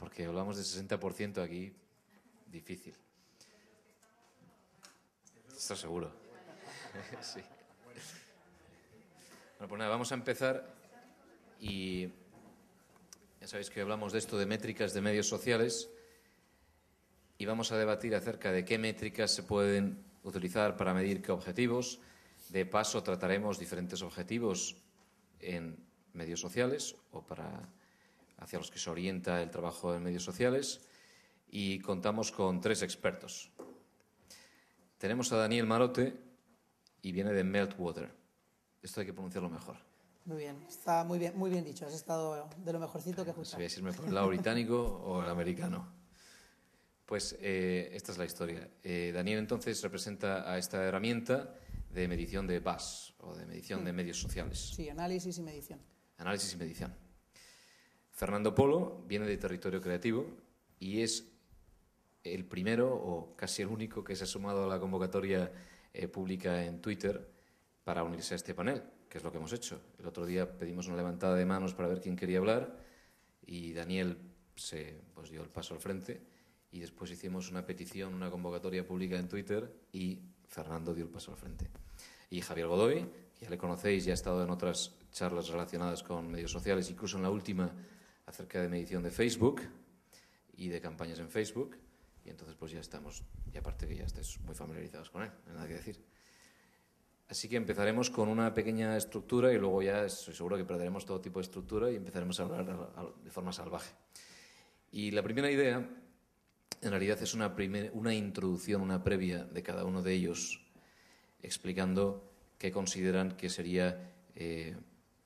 porque hablamos de 60% aquí, difícil. ¿Estás seguro? Sí. Bueno, pues nada, vamos a empezar y ya sabéis que hablamos de esto de métricas de medios sociales y vamos a debatir acerca de qué métricas se pueden utilizar para medir qué objetivos. De paso, trataremos diferentes objetivos en medios sociales o hacia los que se orienta el trabajo en medios sociales y contamos con 3 expertos. Tenemos a Daniel Marote y viene de Meltwater. Esto hay que pronunciarlo mejor. Muy bien, está muy bien dicho. Has estado de lo mejorcito que he escuchado. No sabía si irme por el lado británico o el americano. Pues esta es la historia. Daniel entonces representa a esta herramienta de medición de BAS o de medición de medios sociales. Sí, análisis y medición. Análisis y medición. Fernando Polo viene de Territorio Creativo y es el primero o casi el único que se ha sumado a la convocatoria pública en Twitter para unirse a este panel, que es lo que hemos hecho. El otro día pedimos una levantada de manos para ver quién quería hablar y Daniel se dio el paso al frente y después hicimos una petición, una convocatoria pública en Twitter y Fernando dio el paso al frente. Y Javier Godoy, que ya le conocéis, ya ha estado en otras charlas relacionadas con medios sociales, incluso en la última acerca de medición de Facebook y de campañas en Facebook. Y entonces pues ya estamos, y aparte que ya estáis muy familiarizados con él, no hay nada que decir. Así que empezaremos con una pequeña estructura y luego ya estoy seguro que perderemos todo tipo de estructura y empezaremos a hablar de forma salvaje. Y la primera idea, en realidad, es una introducción, una previa de cada uno de ellos, explicando qué consideran que serían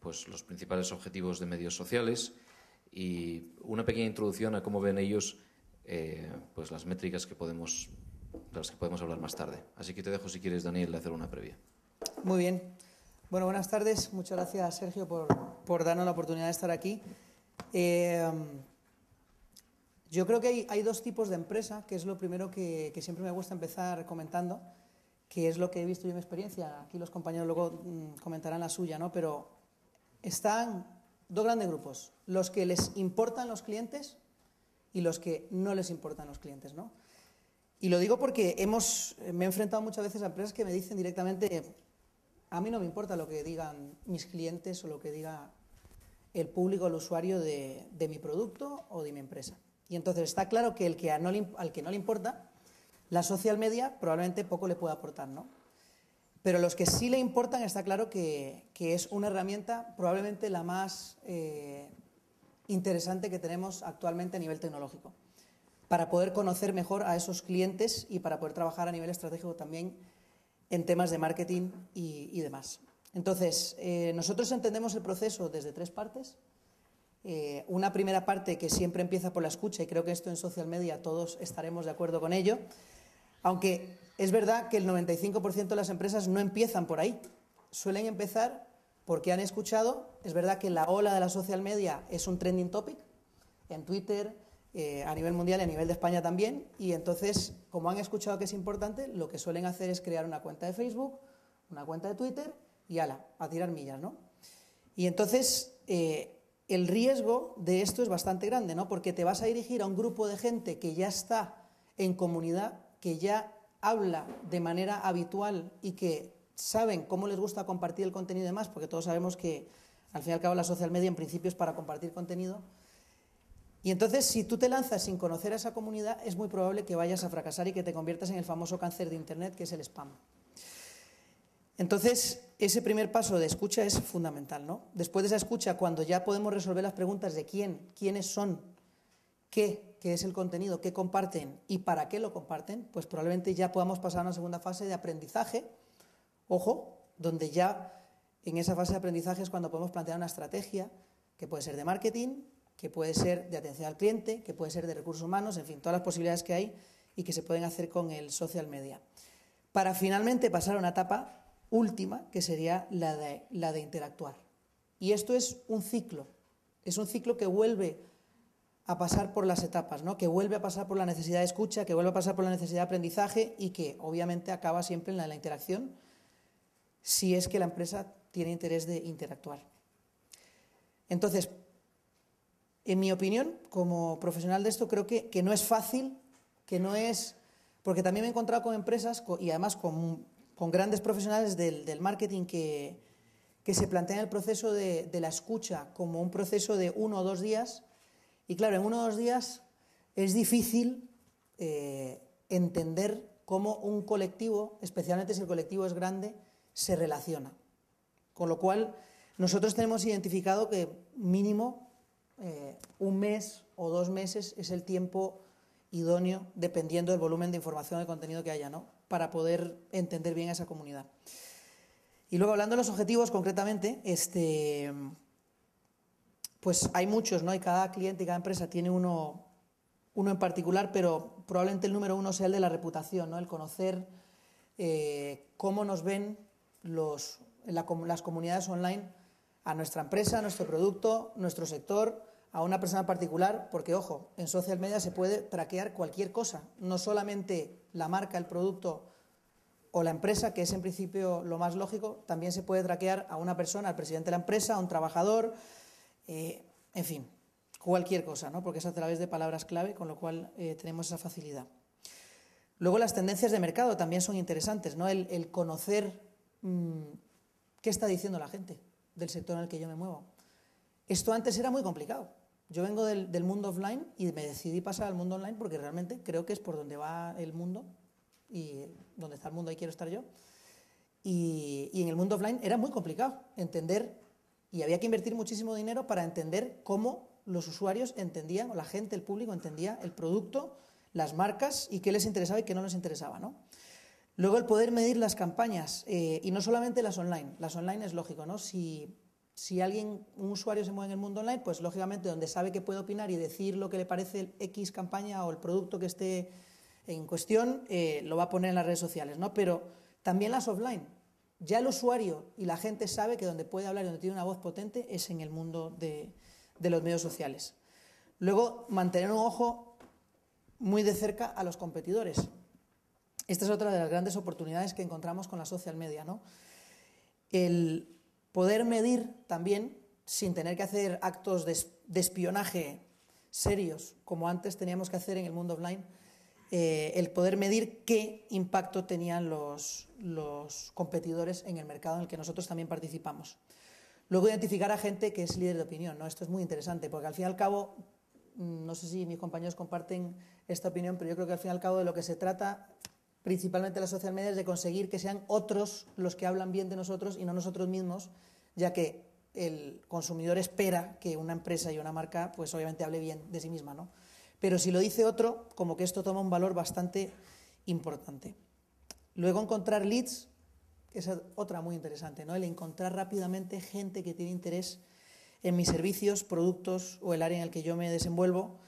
pues los principales objetivos de medios sociales y una pequeña introducción a cómo ven ellos pues las métricas de las que podemos hablar más tarde. Así que te dejo, si quieres, Daniel, de hacer una previa. Muy bien. Bueno, buenas tardes. Muchas gracias, Sergio, por darnos la oportunidad de estar aquí. Yo creo que hay 2 tipos de empresa, que es lo primero que siempre me gusta empezar comentando, que es lo que he visto yo en mi experiencia. Aquí los compañeros luego comentarán la suya, ¿no? Pero están 2 grandes grupos, los que les importan los clientes y los que no les importan los clientes, ¿no? Y lo digo porque me he enfrentado muchas veces a empresas que me dicen directamente: a mí no me importa lo que digan mis clientes o lo que diga el público, el usuario de mi producto o de mi empresa. Y entonces está claro que al que no le importa, la social media probablemente poco le pueda aportar, ¿no? Pero los que sí le importan, está claro que es una herramienta probablemente la más interesante que tenemos actualmente a nivel tecnológico, para poder conocer mejor a esos clientes y para poder trabajar a nivel estratégico también en temas de marketing y demás. Entonces, nosotros entendemos el proceso desde 3 partes. Una primera parte que siempre empieza por la escucha, y creo que esto en social media todos estaremos de acuerdo con ello, aunque es verdad que el 95% de las empresas no empiezan por ahí. Suelen empezar porque han escuchado. Es verdad que la ola de la social media es un trending topic en Twitter, a nivel mundial y a nivel de España también, y entonces, como han escuchado que es importante, lo que suelen hacer es crear una cuenta de Facebook, una cuenta de Twitter y ala, a tirar millas, ¿no? Y entonces el riesgo de esto es bastante grande, ¿no? Porque te vas a dirigir a un grupo de gente que ya está en comunidad, que ya habla de manera habitual y que saben cómo les gusta compartir el contenido y demás, porque todos sabemos que al fin y al cabo la social media en principio es para compartir contenido. Y entonces, si tú te lanzas sin conocer a esa comunidad, es muy probable que vayas a fracasar y que te conviertas en el famoso cáncer de Internet, que es el spam. Entonces, ese primer paso de escucha es fundamental, ¿no? Después de esa escucha, cuando ya podemos resolver las preguntas de quiénes son, qué es el contenido, qué comparten y para qué lo comparten, pues probablemente ya podamos pasar a una segunda fase de aprendizaje. Ojo, donde ya en esa fase de aprendizaje es cuando podemos plantear una estrategia que puede ser de marketing, que puede ser de atención al cliente, que puede ser de recursos humanos, en fin, todas las posibilidades que hay y que se pueden hacer con el social media. Para finalmente pasar a una etapa última, que sería la de interactuar. Y esto es un ciclo que vuelve a pasar por las etapas, ¿no? Que vuelve a pasar por la necesidad de escucha, que vuelve a pasar por la necesidad de aprendizaje y que obviamente acaba siempre en la interacción, si es que la empresa tiene interés de interactuar. Entonces, En mi opinión, como profesional de esto, creo que no es fácil, que no es... Porque también me he encontrado con empresas y además con grandes profesionales del marketing que se plantean el proceso de la escucha como un proceso de 1 o 2 días. Y claro, en 1 o 2 días es difícil entender cómo un colectivo, especialmente si el colectivo es grande, se relaciona. Con lo cual, nosotros tenemos identificado que mínimo 1 mes o 2 meses es el tiempo idóneo, dependiendo del volumen de información, de contenido que haya, ¿no?, para poder entender bien a esa comunidad. Y luego, hablando de los objetivos concretamente, pues hay muchos, ¿no? Y cada cliente y cada empresa tiene uno en particular, pero probablemente el número 1 sea el de la reputación, ¿no? El conocer cómo nos ven las comunidades online a nuestra empresa, a nuestro producto, nuestro sector, a una persona en particular, porque, ojo, en social media se puede traquear cualquier cosa, no solamente la marca, el producto o la empresa, que es en principio lo más lógico, también se puede traquear a una persona, al presidente de la empresa, a un trabajador, en fin, cualquier cosa, ¿no?, porque es a través de palabras clave, con lo cual tenemos esa facilidad. Luego, las tendencias de mercado también son interesantes, ¿no? El conocer qué está diciendo la gente del sector en el que yo me muevo. Esto antes era muy complicado. Yo vengo del mundo offline y me decidí pasar al mundo online porque realmente creo que es por donde va el mundo y donde está el mundo ahí quiero estar yo. Y en el mundo offline era muy complicado entender y había que invertir muchísimo dinero para entender cómo los usuarios entendían, o la gente, el público entendía el producto, las marcas y qué les interesaba y qué no les interesaba, ¿no? Luego, el poder medir las campañas y no solamente las online. Las online es lógico, ¿no? Si un usuario se mueve en el mundo online, pues lógicamente donde sabe que puede opinar y decir lo que le parece el X campaña o el producto que esté en cuestión, lo va a poner en las redes sociales, ¿no? Pero también las offline. Ya el usuario y la gente sabe que donde puede hablar y donde tiene una voz potente es en el mundo de los medios sociales. Luego, mantener un ojo muy de cerca a los competidores. Esta es otra de las grandes oportunidades que encontramos con la social media, ¿no? El poder medir también, sin tener que hacer actos de espionaje serios, como antes teníamos que hacer en el mundo offline, el poder medir qué impacto tenían los competidores en el mercado en el que nosotros también participamos. Luego, identificar a gente que es líder de opinión, ¿no? Esto es muy interesante, porque al fin y al cabo, no sé si mis compañeros comparten esta opinión, pero yo creo que al fin y al cabo de lo que se trata, principalmente las social media, es de conseguir que sean otros los que hablan bien de nosotros y no nosotros mismos, ya que el consumidor espera que una empresa y una marca, pues obviamente hable bien de sí misma, ¿no? Pero si lo dice otro, como que esto toma un valor bastante importante. Luego, encontrar leads, que es otra muy interesante, ¿no? El encontrar rápidamente gente que tiene interés en mis servicios, productos o el área en el que yo me desenvuelvo.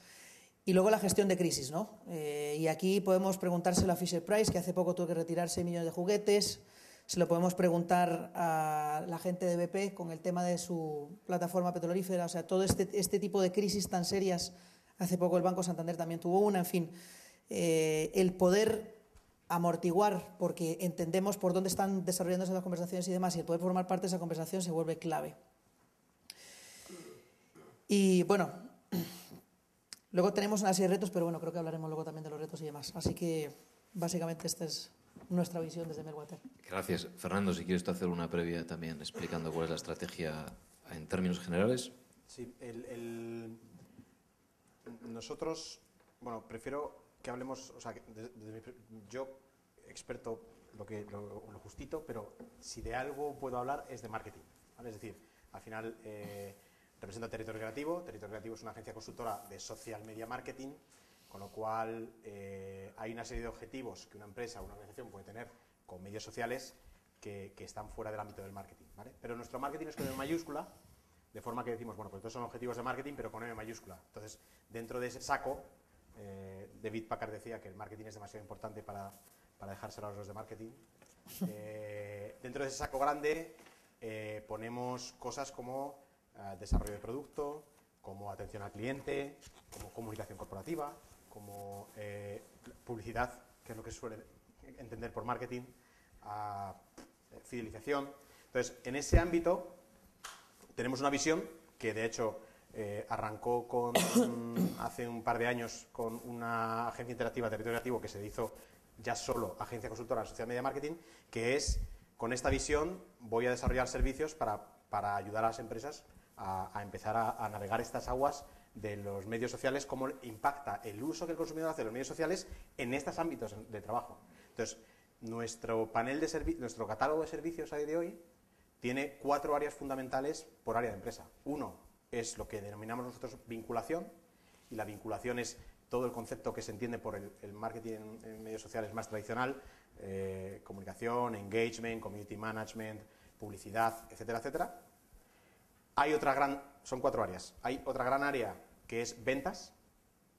Y luego, la gestión de crisis, ¿no? Y aquí podemos preguntárselo a Fisher-Price, que hace poco tuvo que retirar 6 millones de juguetes. Se lo podemos preguntar a la gente de BP con el tema de su plataforma petrolífera. O sea, todo este tipo de crisis tan serias. Hace poco el Banco Santander también tuvo una. En fin, el poder amortiguar, porque entendemos por dónde están desarrollándose las conversaciones y demás, y el poder formar parte de esa conversación se vuelve clave. Y bueno, luego tenemos una serie de retos, pero bueno, creo que hablaremos luego también de los retos y demás. Así que básicamente esta es nuestra visión desde Meltwater. Gracias. Fernando, si quieres hacer una previa también explicando cuál es la estrategia en términos generales. Sí, nosotros, bueno, prefiero que hablemos, o sea, yo, experto, lo justito, pero si de algo puedo hablar es de marketing, ¿vale? Es decir, al final representa Territorio Creativo. Territorio Creativo es una agencia consultora de social media marketing, con lo cual hay una serie de objetivos que una empresa o una organización puede tener con medios sociales que están fuera del ámbito del marketing, ¿vale? Pero nuestro marketing es con M mayúscula, de forma que decimos, bueno, pues estos son objetivos de marketing, pero con M mayúscula. Entonces, dentro de ese saco, David Packard decía que el marketing es demasiado importante para dejárselo a los de marketing. Dentro de ese saco grande ponemos cosas como desarrollo de producto, como atención al cliente, como comunicación corporativa, como publicidad, que es lo que se suele entender por marketing, fidelización. Entonces, en ese ámbito tenemos una visión que, de hecho, arrancó hace un par de años con una agencia interactiva de territorio creativo que se hizo ya solo agencia consultora de social media marketing, que es, con esta visión, voy a desarrollar servicios para ayudar a las empresas a empezar a navegar estas aguas de los medios sociales, cómo impacta el uso que el consumidor hace de los medios sociales en estos ámbitos de trabajo. Entonces, nuestro catálogo de servicios a día de hoy tiene 4 áreas fundamentales por área de empresa. Uno es lo que denominamos nosotros vinculación, y la vinculación es todo el concepto que se entiende por el marketing en medios sociales más tradicional, comunicación, engagement, community management, publicidad, etcétera, etcétera. Son 4 áreas. Hay otra gran área que es ventas,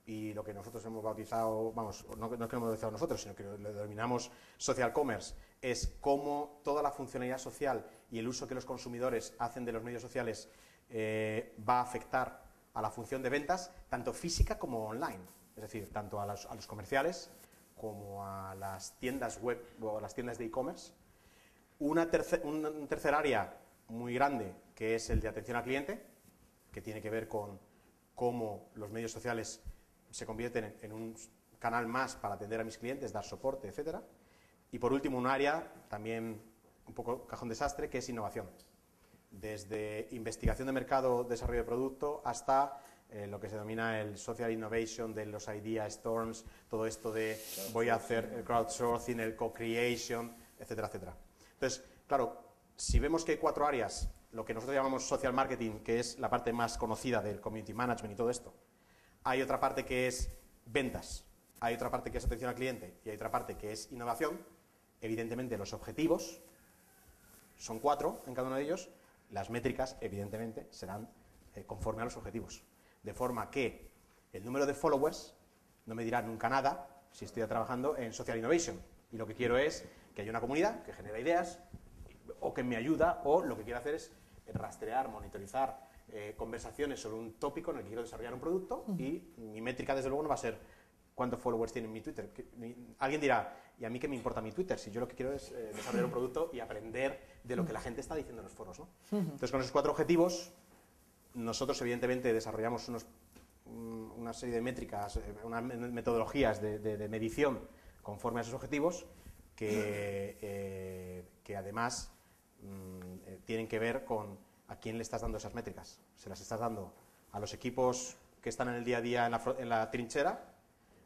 y lo que nosotros hemos bautizado, vamos, no es que lo hemos bautizado nosotros, sino que lo denominamos social commerce, es cómo toda la funcionalidad social y el uso que los consumidores hacen de los medios sociales va a afectar a la función de ventas, tanto física como online. Es decir, tanto a los comerciales como a las tiendas web o a las tiendas de e-commerce. Un tercer área muy grande, que es el de atención al cliente, que tiene que ver con cómo los medios sociales se convierten en un canal más para atender a mis clientes, dar soporte, etcétera. Y por último, un área también un poco cajón desastre, que es innovación. Desde investigación de mercado, desarrollo de producto, hasta lo que se denomina el social innovation, de los idea storms, todo esto de voy a hacer el crowdsourcing, el co-creation, etcétera, etcétera. Entonces, claro, si vemos que hay 4 áreas, lo que nosotros llamamos social marketing, que es la parte más conocida del community management y todo esto, hay otra parte que es ventas, hay otra parte que es atención al cliente y hay otra parte que es innovación. Evidentemente, los objetivos son 4 en cada uno de ellos. Las métricas, evidentemente, serán conforme a los objetivos. De forma que el número de followers no me dirá nunca nada si estoy trabajando en social innovation. Y lo que quiero es que haya una comunidad que genera ideas o que me ayuda, o lo que quiero hacer es rastrear, monitorizar conversaciones sobre un tópico en el que quiero desarrollar un producto, y mi métrica, desde luego, no va a ser cuántos followers tiene mi Twitter. Alguien dirá, ¿y a mí qué me importa mi Twitter? Si yo lo que quiero es desarrollar un producto y aprender de lo que la gente está diciendo en los foros, ¿no? Entonces, con esos 4 objetivos, nosotros, evidentemente, desarrollamos una serie de métricas, unas metodologías de medición conforme a esos objetivos que además tienen que ver con a quién le estás dando esas métricas. ¿Se las estás dando a los equipos que están en el día a día en la trinchera?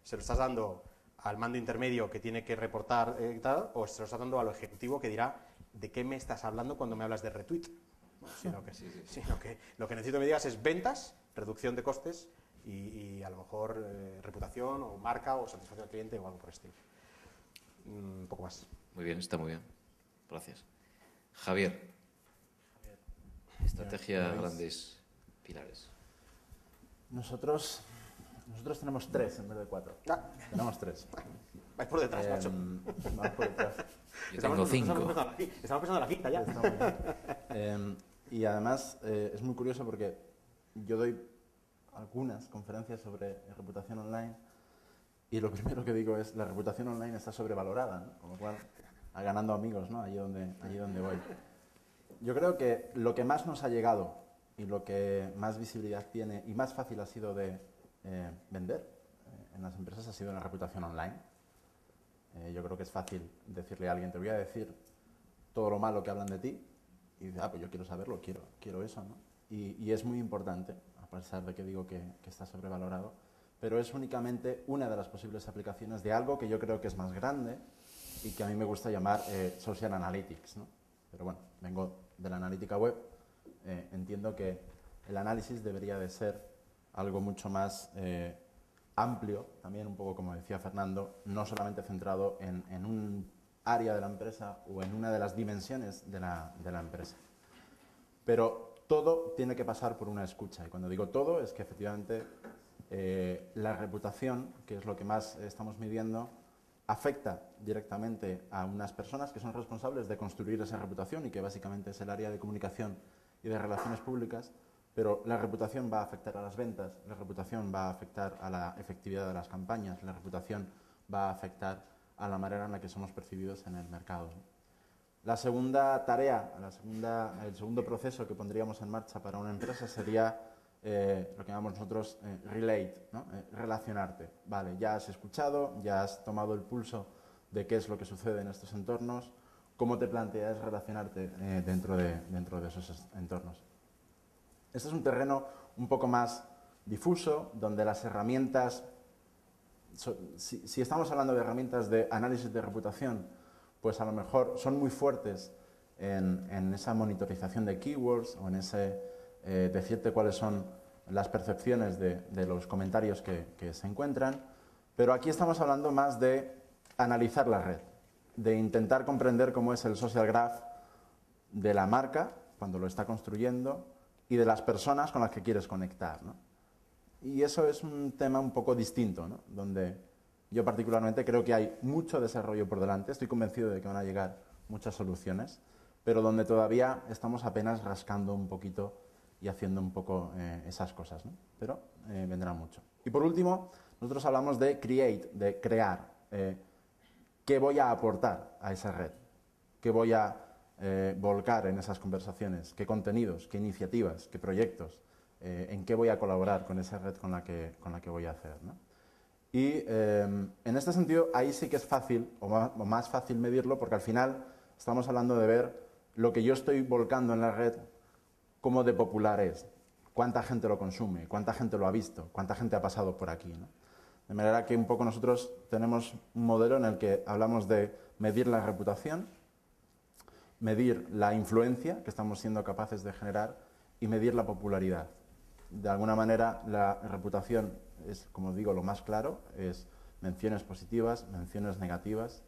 ¿Se lo estás dando al mando intermedio que tiene que reportar y tal? ¿O se lo estás dando al ejecutivo que dirá de qué me estás hablando cuando me hablas de retweet? Sino que lo que necesito que me digas es ventas, reducción de costes y a lo mejor reputación o marca o satisfacción al cliente o algo por el estilo. Un poco más. Muy bien, está muy bien. Gracias. Javier. Estrategia, grandes pilares. Nosotros tenemos 3 en vez de 4. Tenemos 3. Vais por detrás, macho. Vamos por detrás. Yo tengo 5. Estamos pensando en la quinta ya. Está muy bien. Y además es muy curioso porque yo doy algunas conferencias sobre reputación online y lo primero que digo es la reputación online está sobrevalorada, ¿no? Con lo cual, ganando amigos, ¿no? Allí donde voy. Yo creo que lo que más nos ha llegado y lo que más visibilidad tiene y más fácil ha sido de vender en las empresas ha sido la reputación online. Yo creo que es fácil decirle a alguien, te voy a decir todo lo malo que hablan de ti, y dice, pues yo quiero saberlo, quiero eso, ¿no? Y es muy importante, a pesar de que digo que está sobrevalorado, pero es únicamente una de las posibles aplicaciones de algo que yo creo que es más grande y que a mí me gusta llamar social analytics, ¿no? Pero bueno, vengo de la analítica web, entiendo que el análisis debería de ser algo mucho más amplio, también un poco como decía Fernando, no solamente centrado en un área de la empresa o en una de las dimensiones de la empresa. Pero todo tiene que pasar por una escucha, y cuando digo todo es que efectivamente la reputación, que es lo que más estamos midiendo, afecta directamente a unas personas que son responsables de construir esa reputación y que básicamente es el área de comunicación y de relaciones públicas, pero la reputación va a afectar a las ventas, la reputación va a afectar a la efectividad de las campañas, la reputación va a afectar a la manera en la que somos percibidos en el mercado. La segunda tarea, el segundo proceso que pondríamos en marcha para una empresa sería lo que llamamos nosotros relate, ¿no? Relacionarte. Vale, ya has escuchado, ya has tomado el pulso de qué es lo que sucede en estos entornos, cómo te planteas relacionarte dentro de esos entornos. Este es un terreno un poco más difuso, donde las herramientas, si estamos hablando de herramientas de análisis de reputación, pues a lo mejor son muy fuertes en esa monitorización de keywords o en ese decirte cuáles son las percepciones de los comentarios que se encuentran, pero aquí estamos hablando más de analizar la red, de intentar comprender cómo es el social graph de la marca cuando lo está construyendo y de las personas con las que quieres conectar, ¿no? Y eso es un tema un poco distinto, ¿no? Donde yo particularmente creo que hay mucho desarrollo por delante, estoy convencido de que van a llegar muchas soluciones, pero donde todavía estamos apenas rascando un poquito y haciendo un poco esas cosas, ¿no? Pero vendrá mucho. Y por último, nosotros hablamos de create, de crear. ¿Qué voy a aportar a esa red? ¿Qué voy a volcar en esas conversaciones? ¿Qué contenidos? ¿Qué iniciativas? ¿Qué proyectos? ¿En qué voy a colaborar con esa red con la que voy a hacer, ¿no? Y en este sentido, ahí sí que es fácil, o más fácil medirlo, porque al final estamos hablando de ver lo que yo estoy volcando en la red, cómo de popular es, cuánta gente lo consume, cuánta gente lo ha visto, cuánta gente ha pasado por aquí, ¿no? De manera que un poco nosotros tenemos un modelo en el que hablamos de medir la reputación, medir la influencia que estamos siendo capaces de generar y medir la popularidad. De alguna manera, la reputación es, como digo, lo más claro, es menciones positivas, menciones negativas.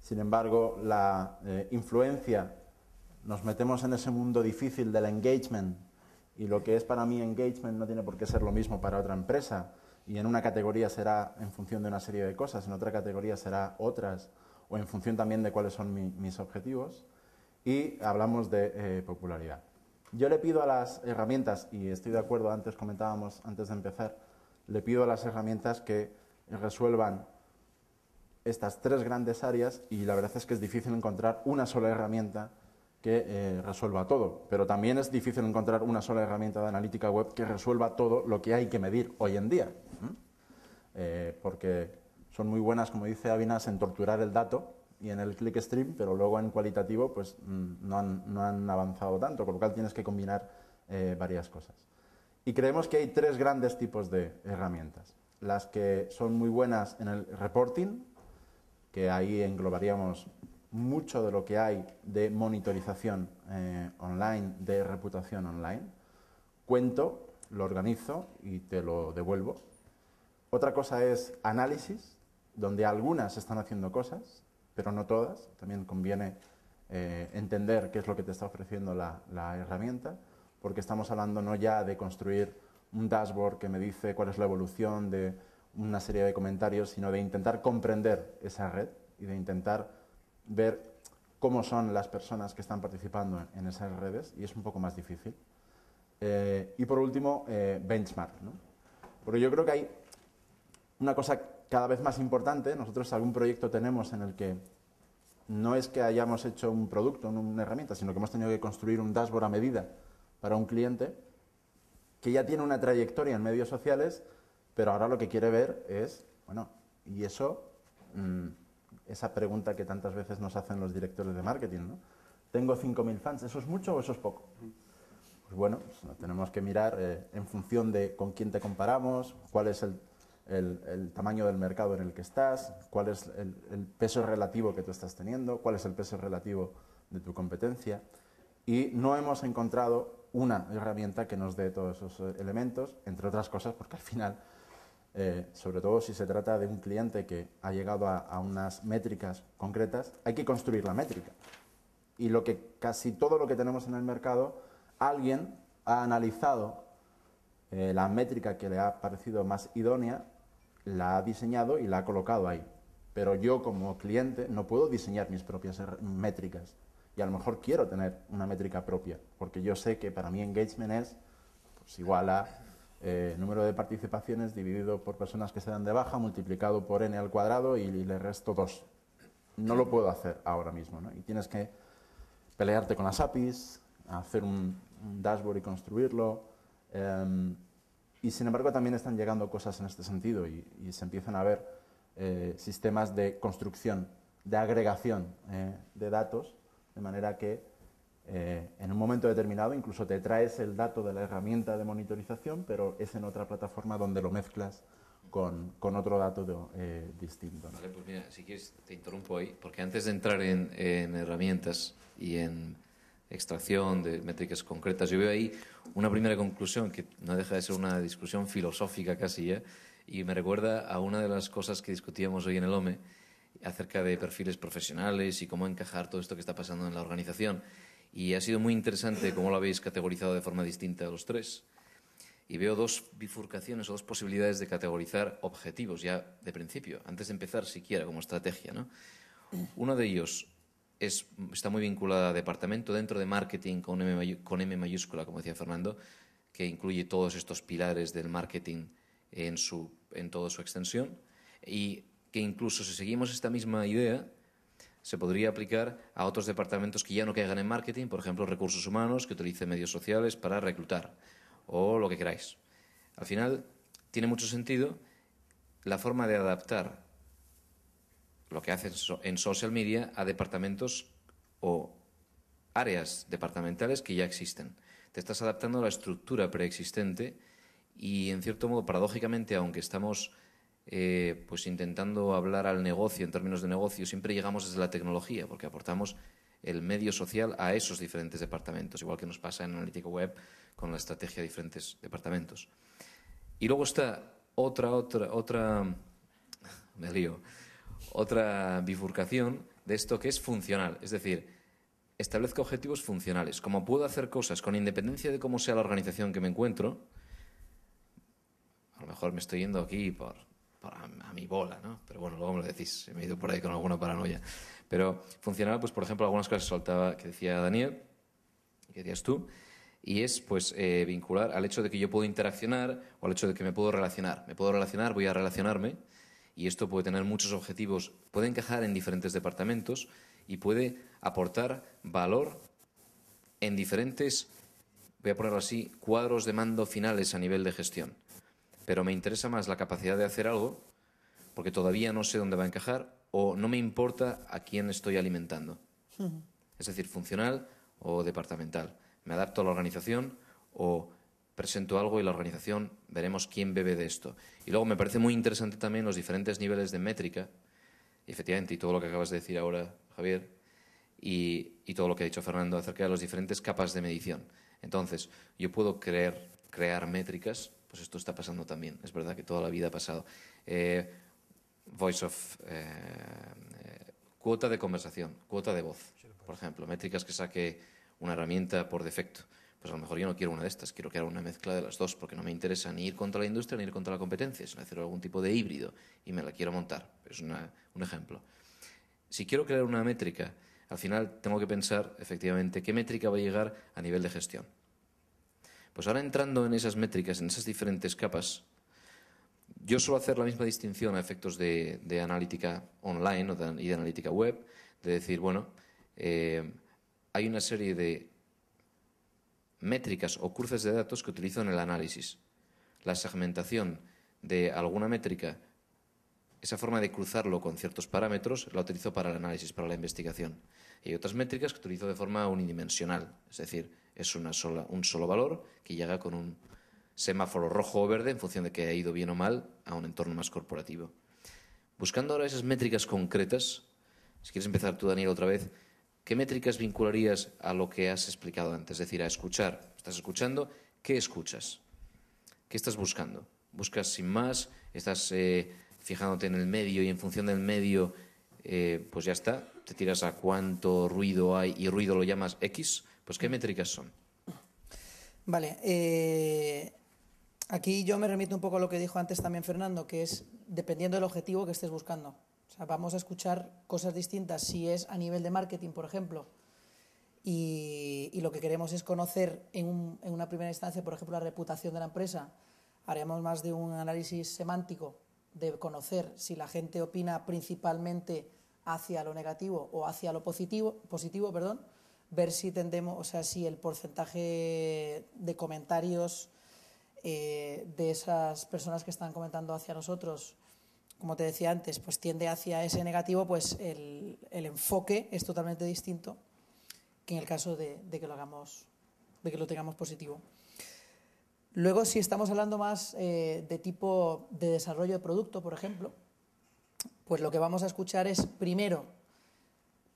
Sin embargo, la influencia, nos metemos en ese mundo difícil del engagement, y lo que es para mí engagement no tiene por qué ser lo mismo para otra empresa, y en una categoría será en función de una serie de cosas, en otra categoría será otras, o en función también de cuáles son mis objetivos, y hablamos de popularidad. Yo le pido a las herramientas, y estoy de acuerdo, antes comentábamos, antes de empezar, le pido a las herramientas que resuelvan estas tres grandes áreas, y la verdad es que es difícil encontrar una sola herramienta que resuelva todo, pero también es difícil encontrar una sola herramienta de analítica web que resuelva todo lo que hay que medir hoy en día, porque son muy buenas, como dice Avinas, en torturar el dato y en el clickstream, pero luego en cualitativo pues no han avanzado tanto, con lo cual tienes que combinar varias cosas. Y creemos que hay tres grandes tipos de herramientas. Las que son muy buenas en el reporting, que ahí englobaríamos mucho de lo que hay de monitorización online, de reputación online. Cuento, lo organizo y te lo devuelvo. Otra cosa es análisis, donde algunas están haciendo cosas, pero no todas. También conviene entender qué es lo que te está ofreciendo la herramienta, porque estamos hablando no ya de construir un dashboard que me dice cuál es la evolución de una serie de comentarios, sino de intentar comprender esa red y de intentar ver cómo son las personas que están participando en esas redes, y es un poco más difícil. Y por último, benchmark, ¿no? Porque yo creo que hay una cosa cada vez más importante. Nosotros algún proyecto tenemos en el que no es que hayamos hecho un producto, una herramienta, sino que hemos tenido que construir un dashboard a medida para un cliente que ya tiene una trayectoria en medios sociales, pero ahora lo que quiere ver es, bueno, y eso, esa pregunta que tantas veces nos hacen los directores de marketing, ¿no? Tengo 5.000 fans, ¿eso es mucho o eso es poco? Pues bueno, pues tenemos que mirar en función de con quién te comparamos, cuál es el tamaño del mercado en el que estás, cuál es el peso relativo que tú estás teniendo, cuál es el peso relativo de tu competencia. Y no hemos encontrado una herramienta que nos dé todos esos elementos, entre otras cosas porque al final, sobre todo si se trata de un cliente que ha llegado a unas métricas concretas, hay que construir la métrica. Y casi todo lo que tenemos en el mercado, alguien ha analizado la métrica que le ha parecido más idónea, la ha diseñado y la ha colocado ahí. Pero yo como cliente no puedo diseñar mis propias métricas. Y a lo mejor quiero tener una métrica propia, porque yo sé que para mí engagement es pues, igual a número de participaciones dividido por personas que se dan de baja, multiplicado por n al cuadrado y le resto 2. No lo puedo hacer ahora mismo, ¿no? Y tienes que pelearte con las APIs, hacer un dashboard y construirlo, Y sin embargo también están llegando cosas en este sentido y se empiezan a ver sistemas de construcción, de agregación de datos, de manera que en un momento determinado incluso te traes el dato de la herramienta de monitorización, pero es en otra plataforma donde lo mezclas con otro dato distinto, ¿no? Vale, pues mira, si quieres te interrumpo ahí, porque antes de entrar en herramientas y en extracción de métricas concretas, yo veo ahí una primera conclusión que no deja de ser una discusión filosófica casi ya, y me recuerda a una de las cosas que discutíamos hoy en el OME acerca de perfiles profesionales y cómo encajar todo esto que está pasando en la organización. Y ha sido muy interesante cómo lo habéis categorizado de forma distinta a los tres. Y veo dos bifurcaciones o dos posibilidades de categorizar objetivos ya de principio, antes de empezar siquiera como estrategia, ¿no? Uno de ellos está muy vinculado a departamento dentro de marketing con M mayúscula, como decía Fernando, que incluye todos estos pilares del marketing en toda su extensión, y que incluso si seguimos esta misma idea se podría aplicar a otros departamentos que ya no caigan en marketing, por ejemplo, recursos humanos, que utilicen medios sociales para reclutar, o lo que queráis. Al final, tiene mucho sentido la forma de adaptar lo que hacen en social media a departamentos o áreas departamentales que ya existen. Te estás adaptando a la estructura preexistente y, en cierto modo, paradójicamente, aunque estamos pues intentando hablar al negocio en términos de negocio, siempre llegamos desde la tecnología, porque aportamos el medio social a esos diferentes departamentos, igual que nos pasa en analítica web con la estrategia de diferentes departamentos. Y luego está otra bifurcación de esto que es funcional, es decir, establezco objetivos funcionales. Como puedo hacer cosas con independencia de cómo sea la organización que me encuentro, a lo mejor me estoy yendo aquí a mi bola, ¿no? Pero bueno, luego me lo decís, me he ido por ahí con alguna paranoia. Pero funcional, pues por ejemplo, algunas cosas que decía Daniel, que decías tú, y es pues vincular al hecho de que yo puedo interaccionar o al hecho de que me puedo relacionar. Me puedo relacionar, voy a relacionarme, y esto puede tener muchos objetivos, puede encajar en diferentes departamentos y puede aportar valor en diferentes, voy a ponerlo así, cuadros de mando finales a nivel de gestión. Pero me interesa más la capacidad de hacer algo porque todavía no sé dónde va a encajar o no me importa a quién estoy alimentando. Es decir, funcional o departamental. Me adapto a la organización o presento algo y la organización veremos quién bebe de esto. Y luego me parece muy interesante también los diferentes niveles de métrica, y efectivamente, y todo lo que acabas de decir ahora, Javier, y todo lo que ha dicho Fernando acerca de las diferentes capas de medición. Entonces, yo puedo crear métricas. Pues esto está pasando también. Es verdad que toda la vida ha pasado. Cuota de conversación, cuota de voz, por ejemplo. Métricas que saque una herramienta por defecto. Pues a lo mejor yo no quiero una de estas, quiero crear una mezcla de las dos, porque no me interesa ni ir contra la industria ni ir contra la competencia, sino hacer algún tipo de híbrido y me la quiero montar. Es un ejemplo. Si quiero crear una métrica, al final tengo que pensar efectivamente qué métrica va a llegar a nivel de gestión. Pues ahora entrando en esas métricas, en esas diferentes capas, yo suelo hacer la misma distinción a efectos de analítica online y de analítica web, de decir, bueno, hay una serie de métricas o cruces de datos que utilizo en el análisis. La segmentación de alguna métrica, esa forma de cruzarlo con ciertos parámetros, la utilizo para el análisis, para la investigación. Y hay otras métricas que utilizo de forma unidimensional, es decir, es un solo valor que llega con un semáforo rojo o verde en función de que ha ido bien o mal a un entorno más corporativo. Buscando ahora esas métricas concretas, si quieres empezar tú, Daniel, otra vez, ¿qué métricas vincularías a lo que has explicado antes? Es decir, a escuchar. ¿Estás escuchando? ¿Qué escuchas? ¿Qué estás buscando? ¿Buscas sin más? ¿Estás fijándote en el medio y en función del medio, pues ya está? ¿Te tiras a cuánto ruido hay y ruido lo llamas X? Pues ¿qué métricas son? Vale, aquí yo me remito un poco a lo que dijo antes también Fernando, que es dependiendo del objetivo que estés buscando. O sea, vamos a escuchar cosas distintas si es a nivel de marketing, por ejemplo, y lo que queremos es conocer en una primera instancia, por ejemplo, la reputación de la empresa. Haremos más de un análisis semántico de conocer si la gente opina principalmente hacia lo negativo o hacia lo positivo, ver si tendemos, o sea, si el porcentaje de comentarios de esas personas que están comentando hacia nosotros, como te decía antes, pues tiende hacia ese negativo, pues el enfoque es totalmente distinto que en el caso de que lo tengamos positivo. Luego, si estamos hablando más de tipo de desarrollo de producto, por ejemplo, pues lo que vamos a escuchar es, primero,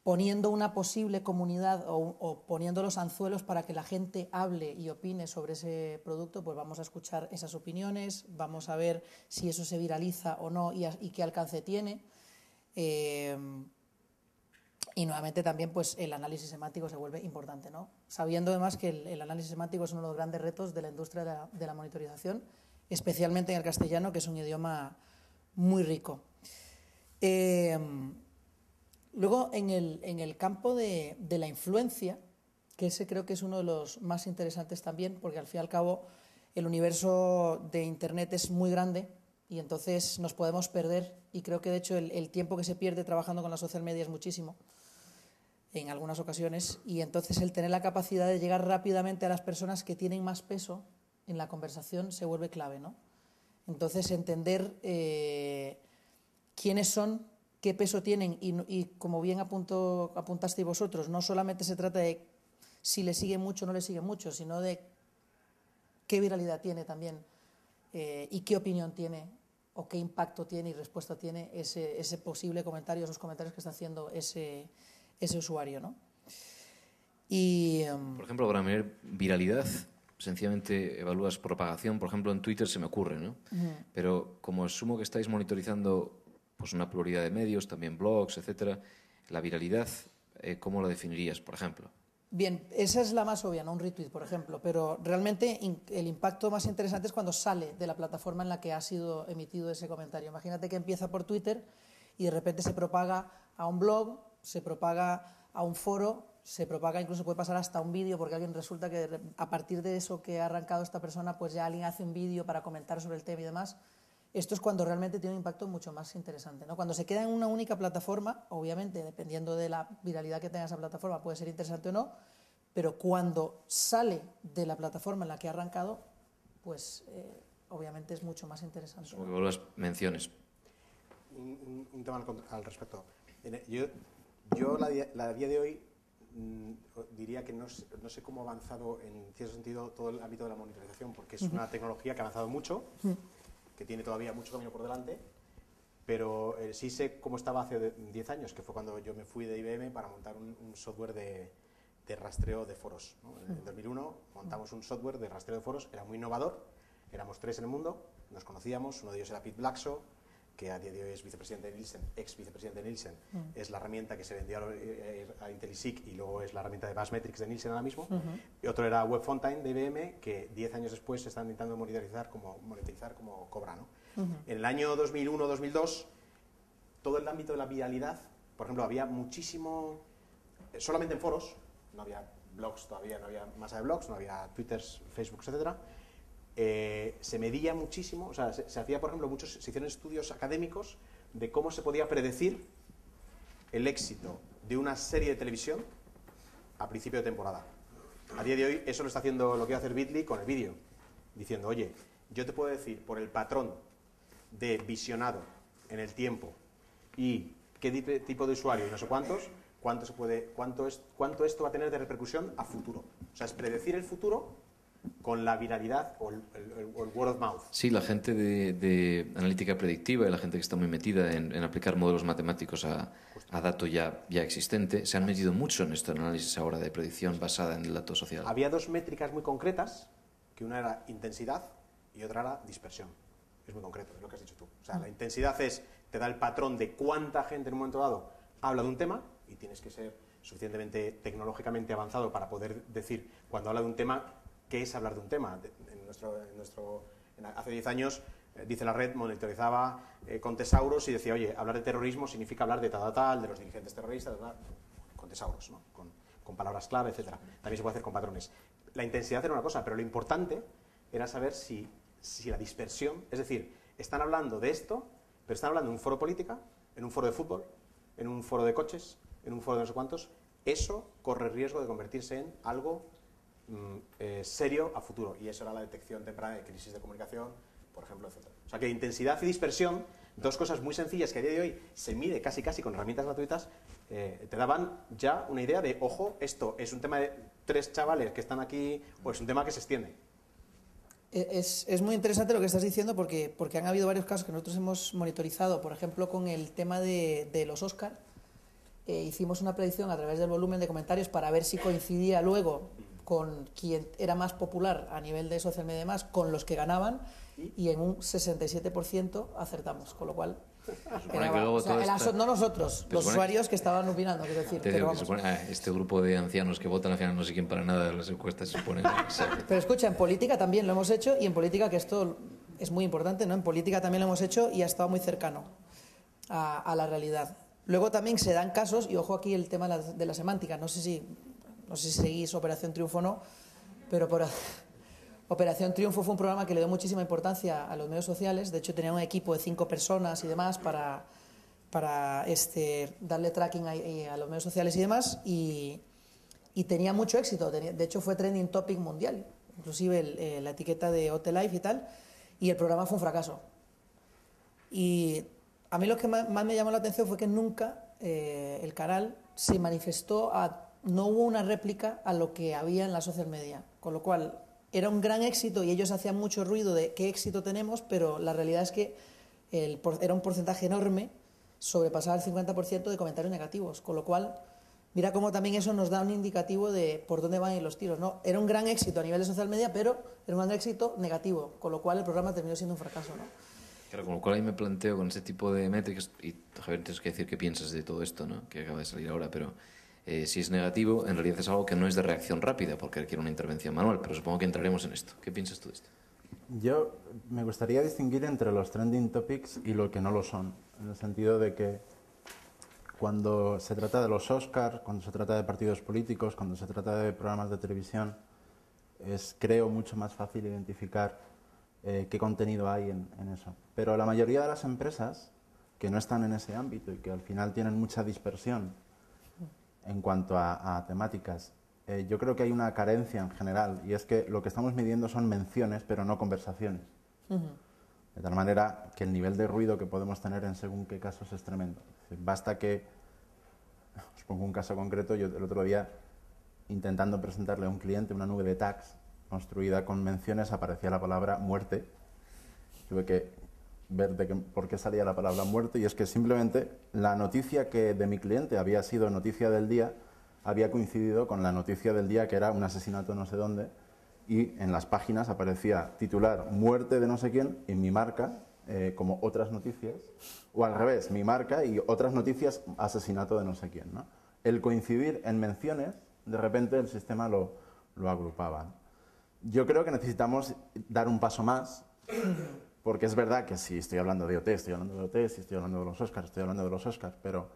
poniendo una posible comunidad o poniendo los anzuelos para que la gente hable y opine sobre ese producto, pues vamos a escuchar esas opiniones, vamos a ver si eso se viraliza o no y qué alcance tiene. Y nuevamente también pues el análisis semántico se vuelve importante, ¿no? Sabiendo además que el análisis semántico es uno de los grandes retos de la industria de la monitorización, especialmente en el castellano, que es un idioma muy rico. Luego, en el campo de la influencia, que ese creo que es uno de los más interesantes también, porque al fin y al cabo el universo de Internet es muy grande y entonces nos podemos perder, y creo que de hecho el tiempo que se pierde trabajando con la social media es muchísimo, en algunas ocasiones, y entonces el tener la capacidad de llegar rápidamente a las personas que tienen más peso en la conversación se vuelve clave, ¿no? Entonces entender quiénes son, qué peso tienen y como bien apuntasteis vosotros, no solamente se trata de si le sigue mucho o no le sigue mucho, sino de qué viralidad tiene también y qué opinión tiene o qué impacto tiene y respuesta tiene ese posible comentario, esos comentarios que está haciendo ese usuario, ¿no? Y, por ejemplo, para medir viralidad, sencillamente evalúas propagación. Por ejemplo, en Twitter se me ocurre, ¿no? Pero como asumo que estáis monitorizando pues una pluralidad de medios, también blogs, etcétera, la viralidad, ¿cómo la definirías, por ejemplo? Bien, esa es la más obvia, ¿no? Un retweet, por ejemplo, pero realmente el impacto más interesante es cuando sale de la plataforma en la que ha sido emitido ese comentario. Imagínate que empieza por Twitter y de repente se propaga a un blog, se propaga a un foro, se propaga, incluso puede pasar hasta un vídeo, porque alguien resulta que a partir de eso que ha arrancado esta persona, pues ya alguien hace un vídeo para comentar sobre el tema y demás. Esto es cuando realmente tiene un impacto mucho más interesante, ¿no? Cuando se queda en una única plataforma, obviamente, dependiendo de la viralidad que tenga esa plataforma, puede ser interesante o no, pero cuando sale de la plataforma en la que ha arrancado, pues obviamente es mucho más interesante. Como que las menciones. Un tema al respecto. Yo a día de hoy diría que no sé cómo ha avanzado en cierto sentido todo el ámbito de la monitorización, porque es una tecnología que ha avanzado mucho, que tiene todavía mucho camino por delante, pero sí sé cómo estaba hace 10 años, que fue cuando yo me fui de IBM para montar un software de rastreo de foros, ¿no? En 2001 montamos un software de rastreo de foros, era muy innovador, éramos 3 en el mundo, nos conocíamos, uno de ellos era Pete Blackshaw, que a día de hoy es vicepresidente de Nielsen, ex vicepresidente de Nielsen, es la herramienta que se vendió a IntelliSeek y luego es la herramienta de Bassmetrics de Nielsen ahora mismo. Y otro era WebFountain de IBM, que 10 años después se están intentando monetizar como Cobra, ¿no? En el año 2001-2002, todo el ámbito de la viralidad, por ejemplo, había muchísimo, solamente en foros, no había blogs todavía, no había masa de blogs, no había Twitters, Facebooks, etcétera. Se medía muchísimo, o sea, se hacía, por ejemplo, se hicieron estudios académicos de cómo se podía predecir el éxito de una serie de televisión a principio de temporada. A día de hoy eso lo está haciendo lo que va a hacer Bitly con el vídeo, diciendo, oye, yo te puedo decir por el patrón de visionado en el tiempo y qué tipo de usuario y no sé cuántos, cuánto esto va a tener de repercusión a futuro. O sea, es predecir el futuro con la viralidad o el word of mouth. Sí, la gente de analítica predictiva y la gente que está muy metida en aplicar modelos matemáticos a dato ya existente, se han metido mucho en este análisis ahora de predicción basada en el dato social. Había 2 métricas muy concretas, que una era intensidad y otra era dispersión. Es muy concreto, es lo que has dicho tú. O sea, la intensidad te da el patrón de cuánta gente en un momento dado habla de un tema y tienes que ser suficientemente tecnológicamente avanzado para poder decir, cuando habla de un tema, ¿qué es hablar de un tema? Hace 10 años, dice la red, monitorizaba con tesauros y decía, oye, hablar de terrorismo significa hablar de tal, de los dirigentes terroristas, con tesauros, ¿no? con palabras clave, etcétera. También se puede hacer con patrones. La intensidad era una cosa, pero lo importante era saber si la dispersión, es decir, están hablando de esto, pero están hablando en un foro política, en un foro de fútbol, en un foro de coches, en un foro de no sé cuántos, eso corre riesgo de convertirse en algo serio a futuro, y eso era la detección temprana de crisis de comunicación, por ejemplo, etc. O sea que intensidad y dispersión, dos cosas muy sencillas que a día de hoy se mide casi con herramientas gratuitas, te daban ya una idea de, ojo, esto es un tema de 3 chavales que están aquí, o es un tema que se extiende. Es muy interesante lo que estás diciendo porque han habido varios casos que nosotros hemos monitorizado. Por ejemplo, con el tema de los Oscar, hicimos una predicción a través del volumen de comentarios para ver si coincidía luego con quien era más popular a nivel de social media y demás, con los que ganaban, y en un 67% acertamos, con lo cual... no nosotros, los usuarios que estaban opinando, quiero decir. Te digo que supone, este grupo de ancianos que votan al final no sé quién para nada de las encuestas se supone. Pero escucha, en política también lo hemos hecho, y en política, que esto es muy importante, ¿no? En política también lo hemos hecho y ha estado muy cercano a la realidad. Luego también se dan casos, y ojo aquí el tema de la semántica, no sé si seguís Operación Triunfo o no, pero Operación Triunfo fue un programa que le dio muchísima importancia a los medios sociales. De hecho, tenía un equipo de 5 personas y demás para darle tracking a los medios sociales y demás, y tenía mucho éxito. De hecho, fue trending topic mundial, inclusive la etiqueta de Hotelife y tal, y el programa fue un fracaso. Y a mí lo que más me llamó la atención fue que nunca el canal se manifestó, no hubo una réplica a lo que había en la social media, con lo cual era un gran éxito y ellos hacían mucho ruido de qué éxito tenemos, pero la realidad es que era un porcentaje enorme, sobrepasaba el 50% de comentarios negativos, con lo cual mira cómo también eso nos da un indicativo de por dónde van a ir los tiros, ¿no? Era un gran éxito a nivel de social media, pero era un gran éxito negativo, con lo cual el programa terminó siendo un fracaso, ¿no? Claro, con lo cual ahí me planteo con ese tipo de métricas, y Javier, tienes que decir qué piensas de todo esto, ¿no? Que acaba de salir ahora, pero si es negativo, en realidad es algo que no es de reacción rápida, porque requiere una intervención manual, pero supongo que entraremos en esto. ¿Qué piensas tú de esto? Yo me gustaría distinguir entre los trending topics y lo que no lo son, en el sentido de que cuando se trata de los Oscars, cuando se trata de partidos políticos, cuando se trata de programas de televisión, es, creo, mucho más fácil identificar qué contenido hay en eso. Pero la mayoría de las empresas que no están en ese ámbito y que al final tienen mucha dispersión en cuanto a temáticas, yo creo que hay una carencia en general, y es que lo que estamos midiendo son menciones, pero no conversaciones. De tal manera que el nivel de ruido que podemos tener en según qué casos es tremendo. Es decir, basta que, os pongo un caso concreto, yo el otro día, intentando presentarle a un cliente una nube de tags construida con menciones, aparecía la palabra muerte. Tuve que ver por qué salía la palabra muerte, y es que simplemente la noticia que de mi cliente había sido noticia del día había coincidido con la noticia del día, que era un asesinato no sé dónde, y en las páginas aparecía titular muerte de no sé quién y mi marca como otras noticias, o al revés, mi marca y otras noticias asesinato de no sé quién, ¿no? El coincidir en menciones, de repente el sistema lo agrupaba, ¿no? Yo creo que necesitamos dar un paso más, porque es verdad que si estoy hablando de OT, estoy hablando de OT, si estoy hablando de los Oscars, estoy hablando de los Oscars, pero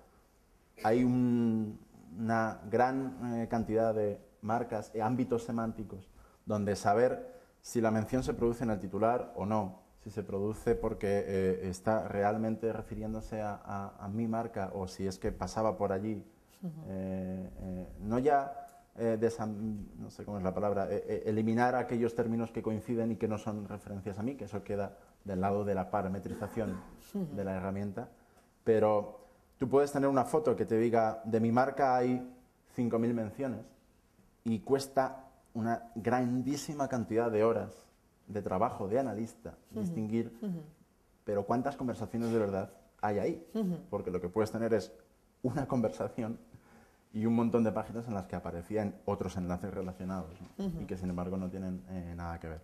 hay una gran cantidad de marcas y ámbitos semánticos donde saber si la mención se produce en el titular o no, si se produce porque está realmente refiriéndose a mi marca o si es que pasaba por allí, no ya no sé cómo es la palabra, eliminar aquellos términos que coinciden y que no son referencias a mí, que eso queda del lado de la parametrización de la herramienta, pero tú puedes tener una foto que te diga de mi marca hay 5.000 menciones y cuesta una grandísima cantidad de horas de trabajo de analista distinguir, pero ¿cuántas conversaciones de verdad hay ahí? Porque lo que puedes tener es una conversación y un montón de páginas en las que aparecían otros enlaces relacionados, ¿no? Y que sin embargo no tienen nada que ver.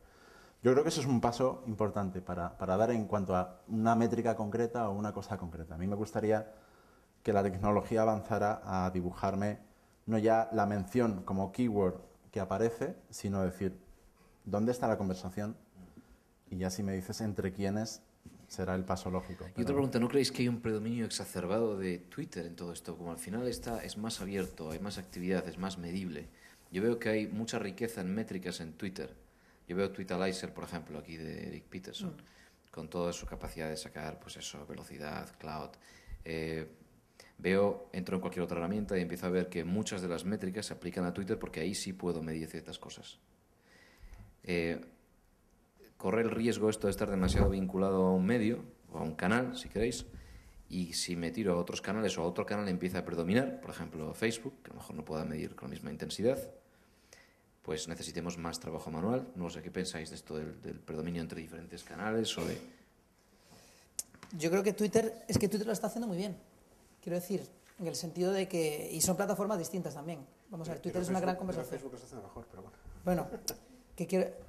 Yo creo que eso es un paso importante para dar en cuanto a una métrica concreta o una cosa concreta. A mí me gustaría que la tecnología avanzara a dibujarme no ya la mención como keyword que aparece, sino decir dónde está la conversación, y ya si me dices entre quiénes será el paso lógico. Y otra pregunta, ¿no creéis que hay un predominio exacerbado de Twitter en todo esto? Como al final es más abierto, hay más actividad, es más medible. Yo veo que hay mucha riqueza en métricas en Twitter. Yo veo Tweetalizer, por ejemplo, aquí de Eric Peterson, con toda su capacidad de sacar, pues eso, velocidad, cloud. Entro en cualquier otra herramienta y empiezo a ver que muchas de las métricas se aplican a Twitter porque ahí sí puedo medir ciertas cosas. Corre el riesgo esto de estar demasiado vinculado a un medio o a un canal, si queréis, y si me tiro a otros canales o a otro canal empieza a predominar, por ejemplo Facebook, que a lo mejor no pueda medir con la misma intensidad, pues necesitemos más trabajo manual. No sé qué pensáis de esto del predominio entre diferentes canales o de... Yo creo que Twitter lo está haciendo muy bien. Quiero decir, en el sentido de que... Y son plataformas distintas también. Vamos a ver, Twitter es una gran conversación. Facebook lo está haciendo mejor, pero bueno.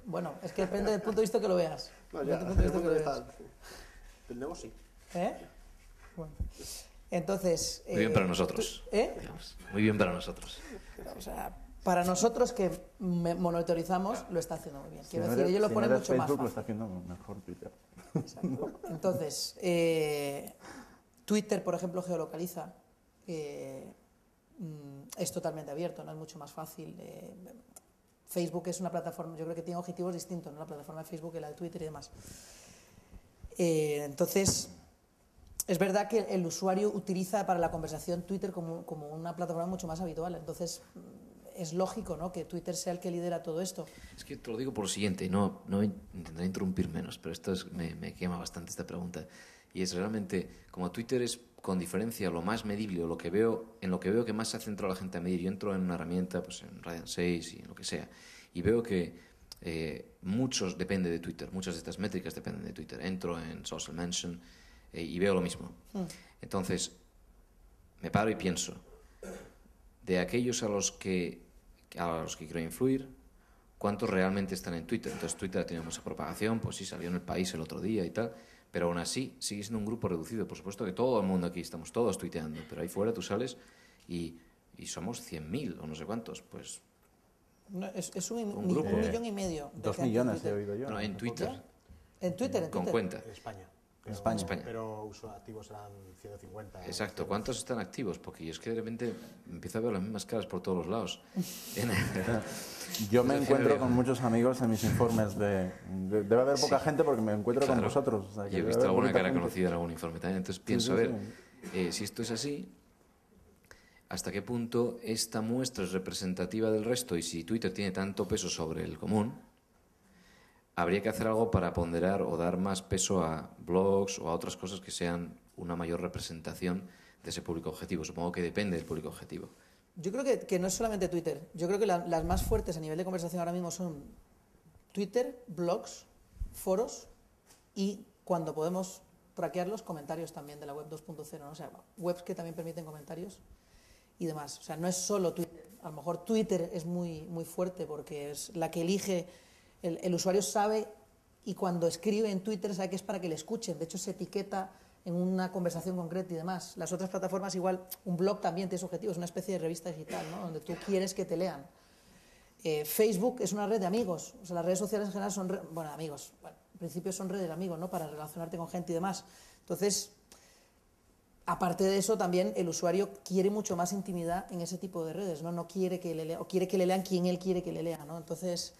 Bueno, es que depende del punto de vista que lo veas. No, ya, Depende del punto de vista que lo veas. Entendemos, sí. Bueno. Entonces... Muy bien para nosotros. Digamos. Muy bien para nosotros. O sea, para nosotros que monitorizamos, lo está haciendo muy bien. Quiero decir, ellos lo ponen mucho Facebook, más fácil. lo está haciendo mejor Twitter. Exacto. Entonces, Twitter, por ejemplo, geolocaliza. Es totalmente abierto, no es mucho más fácil. Facebook es una plataforma, yo creo que tiene objetivos distintos, ¿no? La plataforma de Facebook que la de Twitter y demás. Entonces, es verdad que el usuario utiliza para la conversación Twitter como una plataforma mucho más habitual. Entonces, es lógico, ¿no?, que Twitter sea el que lidera todo esto. Es que te lo digo por lo siguiente, no intentaré interrumpir menos, pero me quema bastante esta pregunta. Y es realmente, como Twitter es con diferencia lo más medible, o en lo que veo que más se ha centrado la gente a medir. Yo entro en una herramienta, pues en Radiant 6 y en lo que sea, y veo que muchos depende de Twitter, muchas de estas métricas dependen de Twitter. Entro en Social Mention y veo lo mismo. Entonces, me paro y pienso, de aquellos a los que quiero influir, ¿cuántos realmente están en Twitter? Entonces Twitter ha tenido mucha propagación, pues sí, salió en El País el otro día y tal, pero aún así sigue siendo un grupo reducido. Por supuesto que todo el mundo aquí estamos todos tuiteando, pero ahí fuera tú sales y somos 100.000 o no sé cuántos, pues... No, es un grupo. 1,5 millones de 2 gente millones he en oído yo. No, en Twitter, En Twitter. con cuenta. En España. En España. Pero usuarios activos serán 150. Exacto, ¿cuántos están activos? Porque yo es que de repente empiezo a ver las mismas caras por todos los lados. Yo me encuentro con muchos amigos en mis informes debe haber poca gente porque me encuentro con Claro. vosotros. O sea, que Yo he debe visto haber alguna poquita cara gente. conocida en algún informe también. Entonces pienso, sí, a ver, si esto es así, ¿hasta qué punto esta muestra es representativa del resto? Y si Twitter tiene tanto peso sobre el común, habría que hacer algo para ponderar o dar más peso a blogs o a otras cosas que sean una mayor representación de ese público objetivo. Supongo que depende del público objetivo. Yo creo que no es solamente Twitter. Yo creo que las más fuertes a nivel de conversación ahora mismo son Twitter, blogs, foros y, cuando podemos traquearlos, comentarios también de la web 2.0, ¿no? O sea, webs que también permiten comentarios y demás. O sea, no es solo Twitter. A lo mejor Twitter es muy, muy fuerte porque es la que elige, el usuario sabe, y cuando escribe en Twitter sabe que es para que le escuchen. De hecho, se etiqueta en una conversación concreta y demás. Las otras plataformas igual, un blog también tiene su objetivo, es una especie de revista digital, ¿no?, donde tú quieres que te lean. Facebook es una red de amigos. O sea, las redes sociales en general son amigos. Bueno, en principio son redes de amigos, ¿no?, para relacionarte con gente y demás. Entonces, aparte de eso, también el usuario quiere mucho más intimidad en ese tipo de redes, ¿no? No quiere que le lea, o quiere que le lean quien él quiere que le lea, ¿no? Entonces,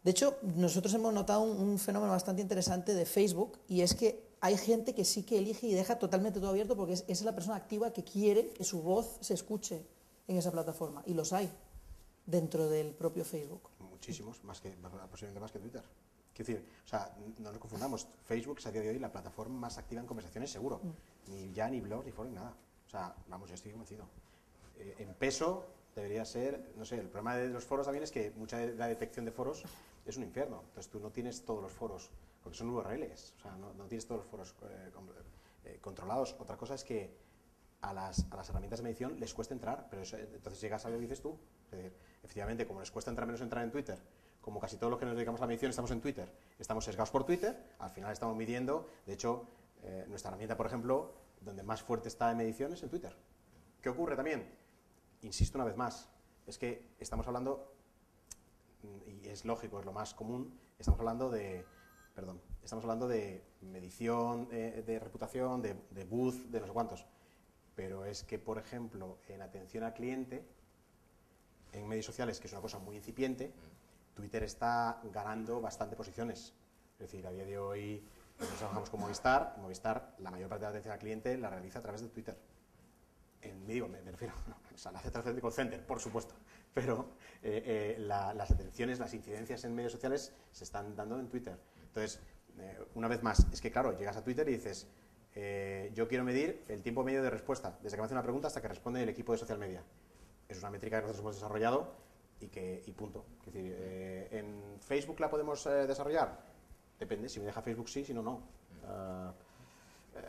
de hecho, nosotros hemos notado un fenómeno bastante interesante de Facebook, y es que hay gente que sí que elige y deja totalmente todo abierto porque es la persona activa que quiere que su voz se escuche en esa plataforma, y los hay dentro del propio Facebook. Muchísimos, posiblemente más que Twitter. Quiero decir, o sea, no nos confundamos, Facebook es a día de hoy la plataforma más activa en conversaciones, seguro. Ni blogs, ni foros, ni nada. O sea, vamos, yo estoy convencido. En peso debería ser, no sé, el problema de los foros también es que mucha de la detección de foros es un infierno. Entonces tú no tienes todos los foros, porque son URLs, o sea, no tienes todos los foros controlados. Otra cosa es que a las herramientas de medición les cuesta entrar, pero eso, entonces llegas a lo que dices tú. Es decir, efectivamente, como les cuesta menos entrar en Twitter, como casi todos los que nos dedicamos a la medición estamos en Twitter, estamos sesgados por Twitter, al final estamos midiendo. De hecho, nuestra herramienta, por ejemplo, donde más fuerte está en medición es en Twitter. ¿Qué ocurre también? Insisto una vez más, es que estamos hablando, y es lógico, es lo más común, estamos hablando de medición, de reputación, de buzz, de no sé cuántos. Pero es que, por ejemplo, en atención al cliente, en medios sociales, que es una cosa muy incipiente, Twitter está ganando bastante posiciones. Es decir, a día de hoy, nosotros trabajamos con Movistar, la mayor parte de la atención al cliente la realiza a través de Twitter. me refiero, o sea, la aceptación de call center, por supuesto, pero las atenciones, las incidencias en medios sociales se están dando en Twitter. Entonces, una vez más, es que claro, llegas a Twitter y dices, yo quiero medir el tiempo medio de respuesta, desde que me hace una pregunta hasta que responde el equipo de social media. Es una métrica que nosotros hemos desarrollado y punto. Es decir, ¿en Facebook la podemos desarrollar? Depende, si me deja Facebook sí, si no, no.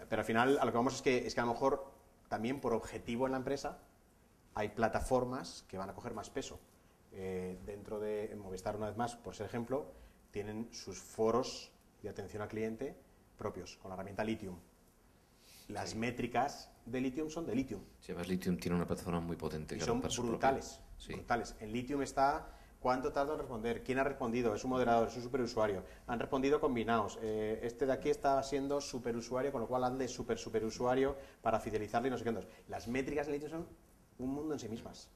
Pero al final a lo que vamos es que a lo mejor también por objetivo en la empresa hay plataformas que van a coger más peso. Dentro de Movistar, una vez más, por ser ejemplo, tienen sus foros de atención al cliente propios, con la herramienta Lithium. Las métricas de Lithium son de Lithium. Si además Lithium tiene una plataforma muy potente. Y son brutales, brutales. En Lithium está cuánto tarda en responder, quién ha respondido, es un moderador, es un superusuario, han respondido combinados, este de aquí está siendo superusuario, con lo cual han de superusuario para fidelizarle y no sé qué. Las métricas de Lithium son un mundo en sí mismas.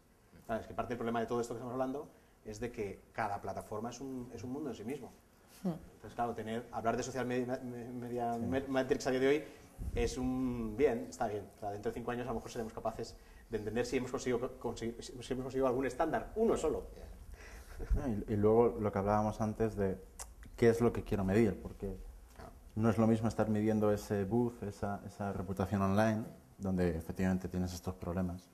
Es que parte del problema de todo esto que estamos hablando es de que cada plataforma es un mundo en sí mismo. Entonces, claro, hablar de social media metrics a día de hoy es está bien. O sea, dentro de 5 años a lo mejor seremos capaces de entender si hemos conseguido algún estándar, uno solo. Y luego lo que hablábamos antes de qué es lo que quiero medir, porque no es lo mismo estar midiendo ese buzz, esa reputación online, donde efectivamente tienes estos problemas.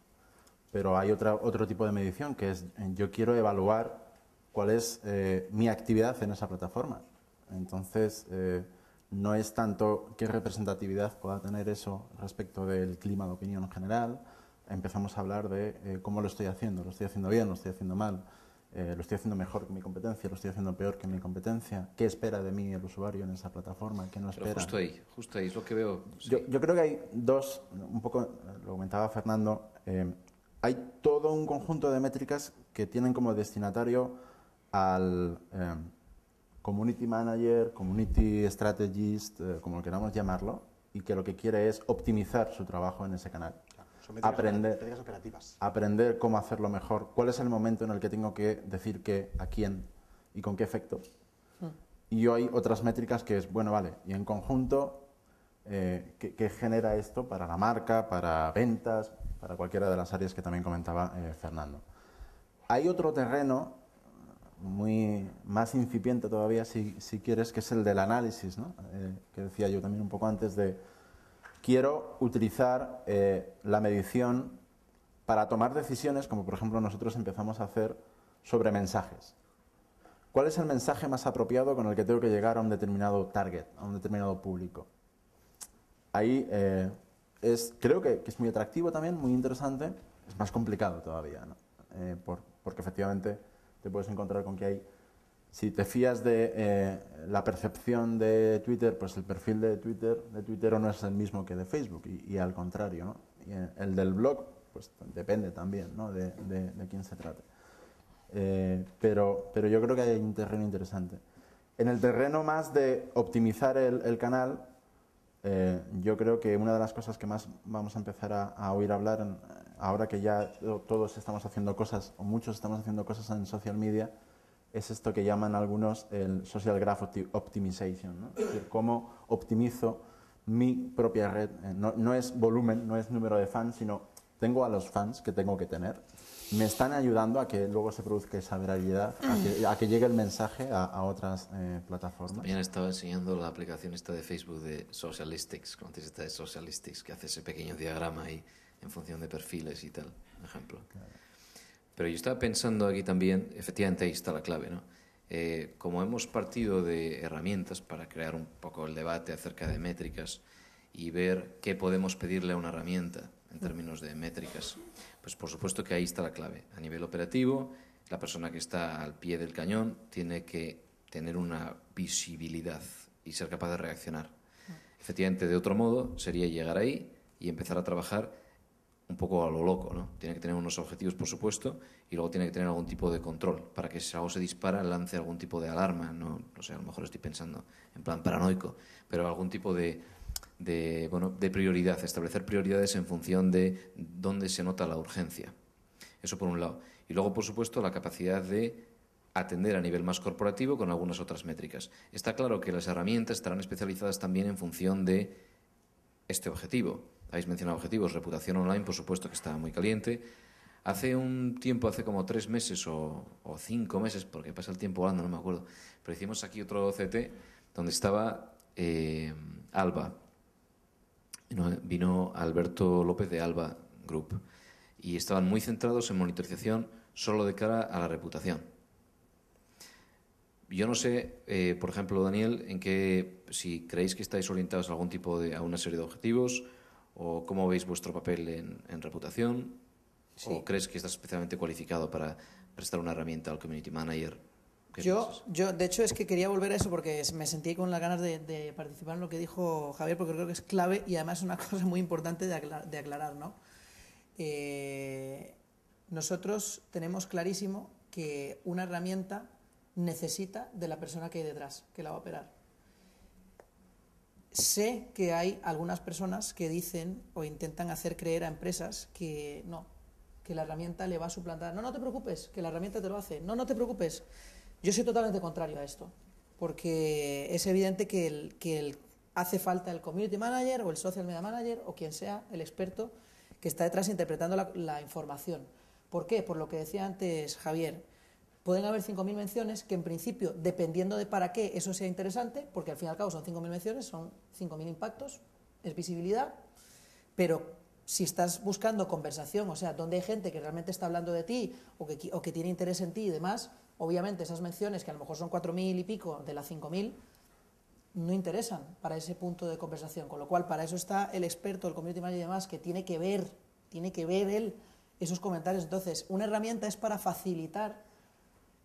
Pero hay otro tipo de medición, que es yo quiero evaluar cuál es mi actividad en esa plataforma. Entonces, no es tanto qué representatividad pueda tener eso respecto del clima de opinión en general. Empezamos a hablar de cómo lo estoy haciendo bien, lo estoy haciendo mal, lo estoy haciendo mejor que mi competencia, lo estoy haciendo peor que mi competencia, qué espera de mí el usuario en esa plataforma, qué no espera. Pero justo ahí es lo que veo. Sí. Yo creo que hay dos, un poco lo comentaba Fernando, hay todo un conjunto de métricas que tienen como destinatario al community manager, community strategist, como lo queramos llamarlo, y que lo que quiere es optimizar su trabajo en ese canal. Son métricas operativas. Aprender cómo hacerlo mejor, cuál es el momento en el que tengo que decir qué, a quién y con qué efectos. Y hay otras métricas que es, bueno, vale, y en conjunto, ¿qué genera esto para la marca, para ventas, para cualquiera de las áreas que también comentaba Fernando? Hay otro terreno más incipiente todavía, si quieres, que es el del análisis, ¿no? Que decía yo también un poco antes de quiero utilizar la medición para tomar decisiones, como por ejemplo nosotros empezamos a hacer sobre mensajes. ¿Cuál es el mensaje más apropiado con el que tengo que llegar a un determinado target, a un determinado público? Ahí creo que es muy atractivo también, muy interesante, es más complicado todavía, ¿no? Porque efectivamente te puedes encontrar con que hay, si te fías de la percepción de Twitter, pues el perfil de Twitter no es el mismo que de Facebook y al contrario, ¿no? Y el del blog, pues depende también, ¿no? de quién se trate. Pero yo creo que hay un terreno interesante. En el terreno más de optimizar el canal, yo creo que una de las cosas que más vamos a empezar a oír hablar ahora que ya todos estamos haciendo cosas, o muchos estamos haciendo cosas en social media, es esto que llaman algunos el social graph optimization, ¿no? Es decir, cómo optimizo mi propia red. No es volumen, no es número de fans, sino tengo a los fans que tengo que tener. Me están ayudando a que luego se produzca esa viralidad, a que llegue el mensaje a otras plataformas. También estaba enseñando la aplicación esta de Facebook de Socialistics, ¿conoces esta de Socialistics? Que hace ese pequeño diagrama ahí en función de perfiles y tal, por ejemplo. Claro. Pero yo estaba pensando aquí también, efectivamente ahí está la clave, ¿no? Como hemos partido de herramientas para crear un poco el debate acerca de métricas y ver qué podemos pedirle a una herramienta en términos de métricas, pues por supuesto que ahí está la clave. A nivel operativo, la persona que está al pie del cañón tiene que tener una visibilidad y ser capaz de reaccionar. Efectivamente, de otro modo, sería llegar ahí y empezar a trabajar un poco a lo loco, ¿no? Tiene que tener unos objetivos, por supuesto, y luego tiene que tener algún tipo de control para que si algo se dispara lance algún tipo de alarma, no sé, a lo mejor estoy pensando en plan paranoico, pero algún tipo de prioridad, establecer prioridades en función de dónde se nota la urgencia. Eso por un lado. Y luego, por supuesto, la capacidad de atender a nivel más corporativo con algunas otras métricas. Está claro que las herramientas estarán especializadas también en función de este objetivo. habéis mencionado objetivos. Reputación online, por supuesto que está muy caliente. Hace un tiempo, hace como 3 meses o 5 meses, porque pasa el tiempo volando, no me acuerdo, pero hicimos aquí otro CT donde estaba Alba. Vino Alberto López de Alba Group y estaban muy centrados en monitorización solo de cara a la reputación. Yo no sé, por ejemplo, Daniel, si creéis que estáis orientados a algún tipo a una serie de objetivos o cómo veis vuestro papel en reputación, Sí. o crees que estás especialmente cualificado para prestar una herramienta al community manager. Yo, de hecho, es que quería volver a eso porque me sentí con las ganas de participar en lo que dijo Javier, porque creo que es clave y además es una cosa muy importante de aclarar, ¿no? Nosotros tenemos clarísimo que una herramienta necesita de la persona que hay detrás, que la va a operar. Sé que hay algunas personas que dicen o intentan hacer creer a empresas que no, que la herramienta le va a suplantar. No, no te preocupes, que la herramienta te lo hace. No, no te preocupes. Yo soy totalmente contrario a esto, porque es evidente que hace falta el community manager o el social media manager o quien sea, el experto que está detrás interpretando la información. ¿Por qué? Por lo que decía antes Javier. Pueden haber 5.000 menciones que en principio, dependiendo de para qué eso sea interesante, porque al fin y al cabo son 5.000 menciones, son 5.000 impactos, es visibilidad, pero si estás buscando conversación, o sea, donde hay gente que realmente está hablando de ti o que tiene interés en ti y demás, obviamente esas menciones, que a lo mejor son 4.000 y pico de las 5.000, no interesan para ese punto de conversación, con lo cual para eso está el experto, el community manager y demás, que tiene que ver él esos comentarios. Entonces, una herramienta es para facilitar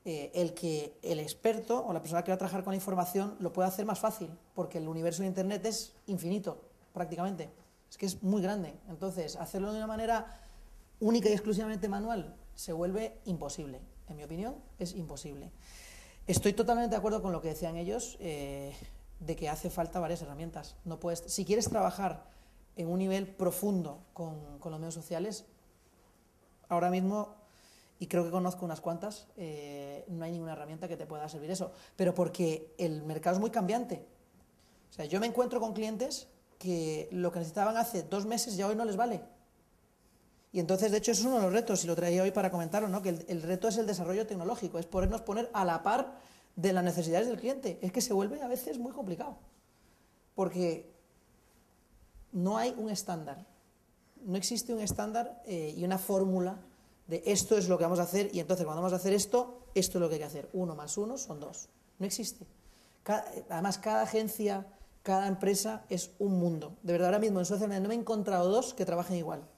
el que el experto o la persona que va a trabajar con la información lo pueda hacer más fácil, porque el universo de Internet es infinito, prácticamente. Es que es muy grande. Entonces, hacerlo de una manera única y exclusivamente manual se vuelve imposible. En mi opinión, es imposible. Estoy totalmente de acuerdo con lo que decían ellos, de que hace falta varias herramientas. No puedes, si quieres trabajar en un nivel profundo con los medios sociales, ahora mismo, y creo que conozco unas cuantas, no hay ninguna herramienta que te pueda servir eso. Pero porque el mercado es muy cambiante. O sea, yo me encuentro con clientes que lo que necesitaban hace 2 meses ya hoy no les vale. Y entonces, de hecho, eso es uno de los retos, y lo traía hoy para comentarlo, ¿no? Que el reto es el desarrollo tecnológico, es podernos poner a la par de las necesidades del cliente. Es que se vuelve a veces muy complicado, porque no hay un estándar, no existe un estándar y una fórmula de esto es lo que vamos a hacer, y entonces cuando vamos a hacer esto, esto es lo que hay que hacer. 1 más 1 son 2. No existe. Además, cada agencia, cada empresa es un mundo. De verdad, ahora mismo en social media no me he encontrado 2 que trabajen igual.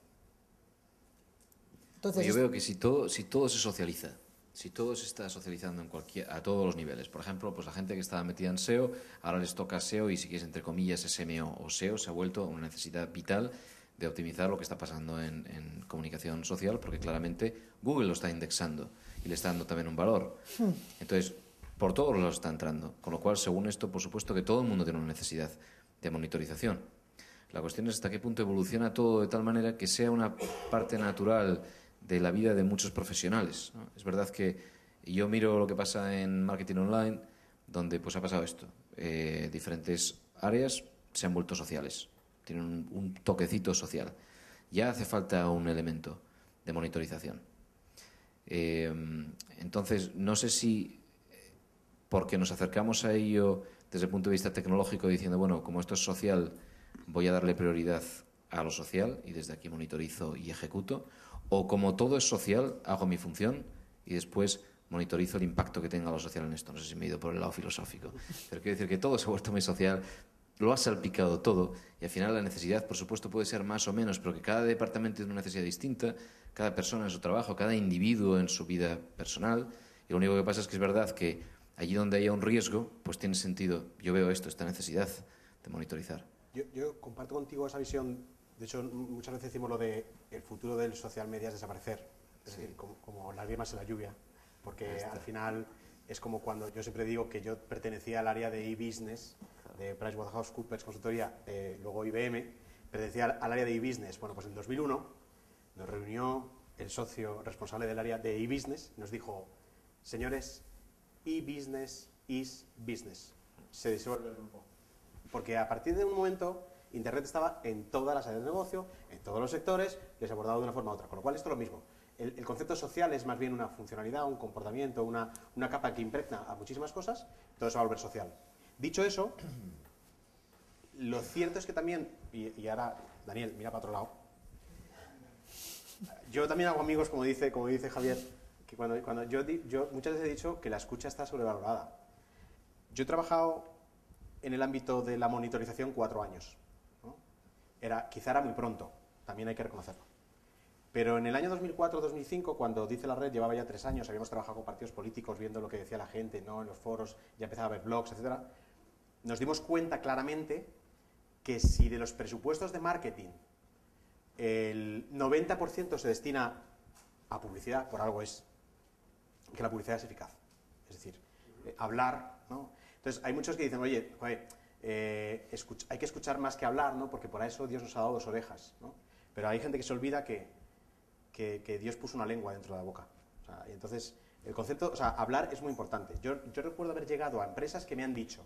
Entonces, yo veo que si todo se socializa, si todo se está socializando a todos los niveles, por ejemplo, pues la gente que estaba metida en SEO, ahora les toca SEO y si quieres, entre comillas, SMO o SEO, se ha vuelto una necesidad vital de optimizar lo que está pasando en comunicación social, porque claramente Google lo está indexando y le está dando también un valor. Entonces, por todos lados está entrando, con lo cual, según esto, por supuesto que todo el mundo tiene una necesidad de monitorización. La cuestión es hasta qué punto evoluciona todo de tal manera que sea una parte natural de la vida de muchos profesionales, ¿no? Es verdad que yo miro lo que pasa en marketing online, donde pues ha pasado esto. Diferentes áreas se han vuelto sociales, tienen un toquecito social. Ya hace falta un elemento de monitorización. Entonces, no sé si porque nos acercamos a ello desde el punto de vista tecnológico, diciendo, bueno, como esto es social, voy a darle prioridad a lo social y desde aquí monitorizo y ejecuto, o como todo es social, hago mi función y después monitorizo el impacto que tenga lo social en esto. No sé si me he ido por el lado filosófico, pero quiero decir que todo se ha vuelto muy social, lo ha salpicado todo y al final la necesidad, por supuesto, puede ser más o menos, pero que cada departamento tiene una necesidad distinta, cada persona en su trabajo, cada individuo en su vida personal, y lo único que pasa es que es verdad que allí donde haya un riesgo, pues tiene sentido, yo veo esta necesidad de monitorizar. Yo comparto contigo esa visión. De hecho, muchas veces decimos lo de el futuro del social media es desaparecer, es decir, como las yemas en la lluvia, porque al final es como cuando yo siempre digo que yo pertenecía al área de e-business, de PricewaterhouseCoopers Consultoría, luego IBM, pertenecía al área de e-business. Bueno, pues en 2001 nos reunió el socio responsable del área de e-business y nos dijo, señores, e-business is business. Se disuelve el grupo. Porque a partir de un momento, Internet estaba en todas las áreas de negocio, en todos los sectores, les abordaba de una forma u otra. Con lo cual, esto es lo mismo. El concepto social es más bien una funcionalidad, un comportamiento, una capa que impregna a muchísimas cosas, todo se va a volver social. Dicho eso, lo cierto es que también, y ahora, Daniel, mira para otro lado, yo también hago amigos, como dice Javier, que cuando yo muchas veces he dicho que la escucha está sobrevalorada. Yo he trabajado en el ámbito de la monitorización 4 años, ¿no? Quizá era muy pronto, también hay que reconocerlo. Pero en el año 2004-2005, cuando Dice la Red llevaba ya 3 años, habíamos trabajado con partidos políticos, viendo lo que decía la gente, ¿no?, en los foros, ya empezaba a haber blogs, etc. Nos dimos cuenta claramente que si de los presupuestos de marketing el 90% se destina a publicidad, por algo es que la publicidad es eficaz. Es decir, hablar, ¿no? Entonces, hay muchos que dicen, oye, hay que escuchar más que hablar, ¿no?, porque por eso Dios nos ha dado 2 orejas, ¿no? Pero hay gente que se olvida que Dios puso una lengua dentro de la boca. O sea, y entonces, el concepto, o sea, hablar es muy importante. Yo recuerdo haber llegado a empresas que me han dicho,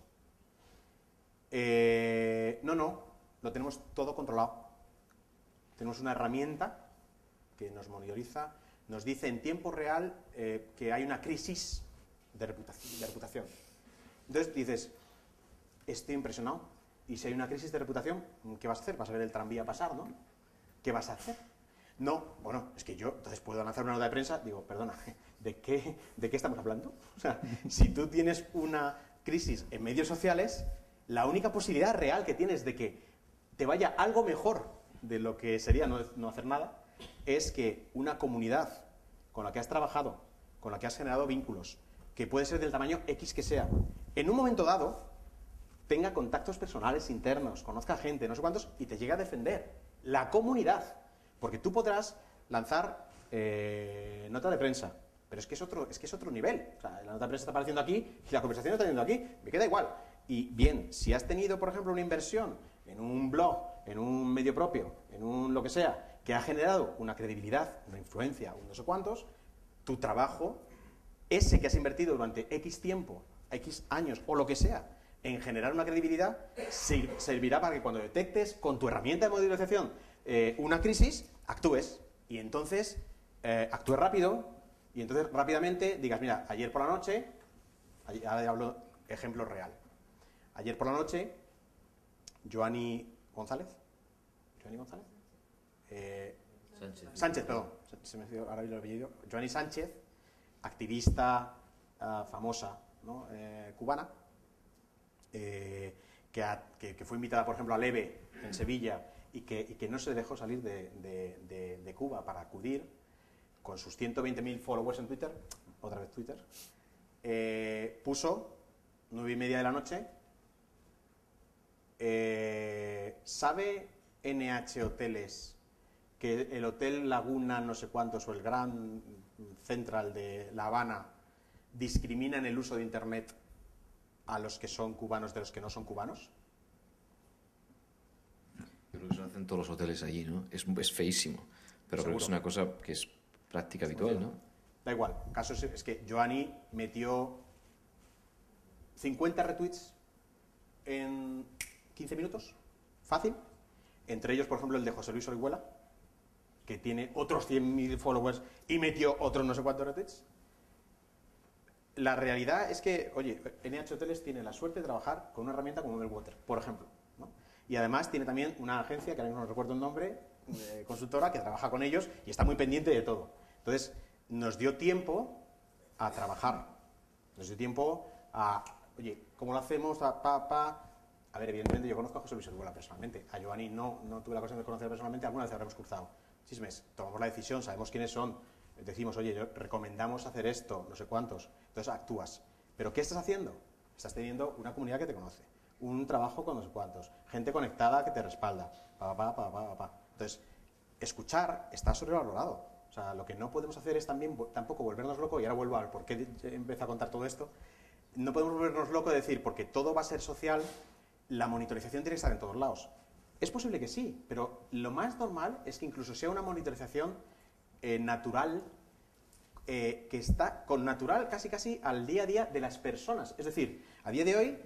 no, lo tenemos todo controlado. Tenemos una herramienta que nos monitoriza, nos dice en tiempo real que hay una crisis de reputación. Entonces dices, estoy impresionado. Y si hay una crisis de reputación, ¿qué vas a hacer? Vas a ver el tranvía pasar, ¿no? ¿Qué vas a hacer? No, bueno, es que yo entonces puedo lanzar una nota de prensa, digo, perdona, ¿de qué estamos hablando? O sea, si tú tienes una crisis en medios sociales, la única posibilidad real que tienes de que te vaya algo mejor de lo que sería no hacer nada, es que una comunidad con la que has trabajado, con la que has generado vínculos, que puede ser del tamaño X que sea, en un momento dado tenga contactos personales internos, conozca gente, no sé cuántos, y te llegue a defender. La comunidad. Porque tú podrás lanzar nota de prensa, pero es que es otro nivel. O sea, la nota de prensa está apareciendo aquí y la conversación está yendo aquí. Me queda igual. Y bien, si has tenido, por ejemplo, una inversión en un blog, en un medio propio, en un lo que sea, que ha generado una credibilidad, una influencia, un no sé cuántos, tu trabajo, ese que has invertido durante X tiempo, X años o lo que sea, en generar una credibilidad, servirá para que cuando detectes con tu herramienta de monitorización una crisis, actúes. Y entonces actúes rápido y entonces rápidamente digas, mira, ayer por la noche, ahora hablo ejemplo real, ayer por la noche, Joani González, Sánchez, perdón, se me ha ido ahora el apellido, Joani Sánchez, activista famosa, ¿no?, cubana, que fue invitada, por ejemplo, a Leve en Sevilla y que no se dejó salir de Cuba para acudir con sus 120.000 followers en Twitter, otra vez Twitter, puso 9:30 de la noche, ¿sabe NH Hoteles que el Hotel Laguna no sé cuántos o el Gran Central de La Habana discrimina en el uso de Internet a los que son cubanos de los que no son cubanos? Yo creo que eso lo hacen todos los hoteles allí, ¿no? Es feísimo, pero creo que es una cosa que es práctica habitual, ¿no? Da igual, el caso es que Joani metió 50 retweets en 15 minutos, fácil, entre ellos, por ejemplo, el de José Luis Orihuela, que tiene otros 100.000 followers y metió otros no sé cuántos retweets. La realidad es que, oye, NH Hoteles tiene la suerte de trabajar con una herramienta como Meltwater, por ejemplo, ¿no? Y además tiene también una agencia, que ahora mismo no recuerdo el nombre, consultora, que trabaja con ellos y está muy pendiente de todo. Entonces, nos dio tiempo a trabajar, nos dio tiempo a, oye, ¿cómo lo hacemos? A ver, evidentemente yo conozco a José Luis Orihuela personalmente, a Joani no tuve la ocasión de conocer personalmente, alguna vez habremos cruzado chismes, tomamos la decisión, sabemos quiénes son, decimos, oye, recomendamos hacer esto, no sé cuántos, entonces actúas. ¿Pero qué estás haciendo? Estás teniendo una comunidad que te conoce, un trabajo con no sé cuántos, gente conectada que te respalda, Entonces, escuchar está sobrevalorado. O sea, lo que no podemos hacer es tampoco volvernos locos, y ahora vuelvo al por qué empiezo a contar todo esto, no podemos volvernos locos de decir, porque todo va a ser social, la monitorización tiene que estar en todos lados. Es posible que sí, pero lo más normal es que incluso sea una monitorización natural, que está con natural casi al día a día de las personas. Es decir, a día de hoy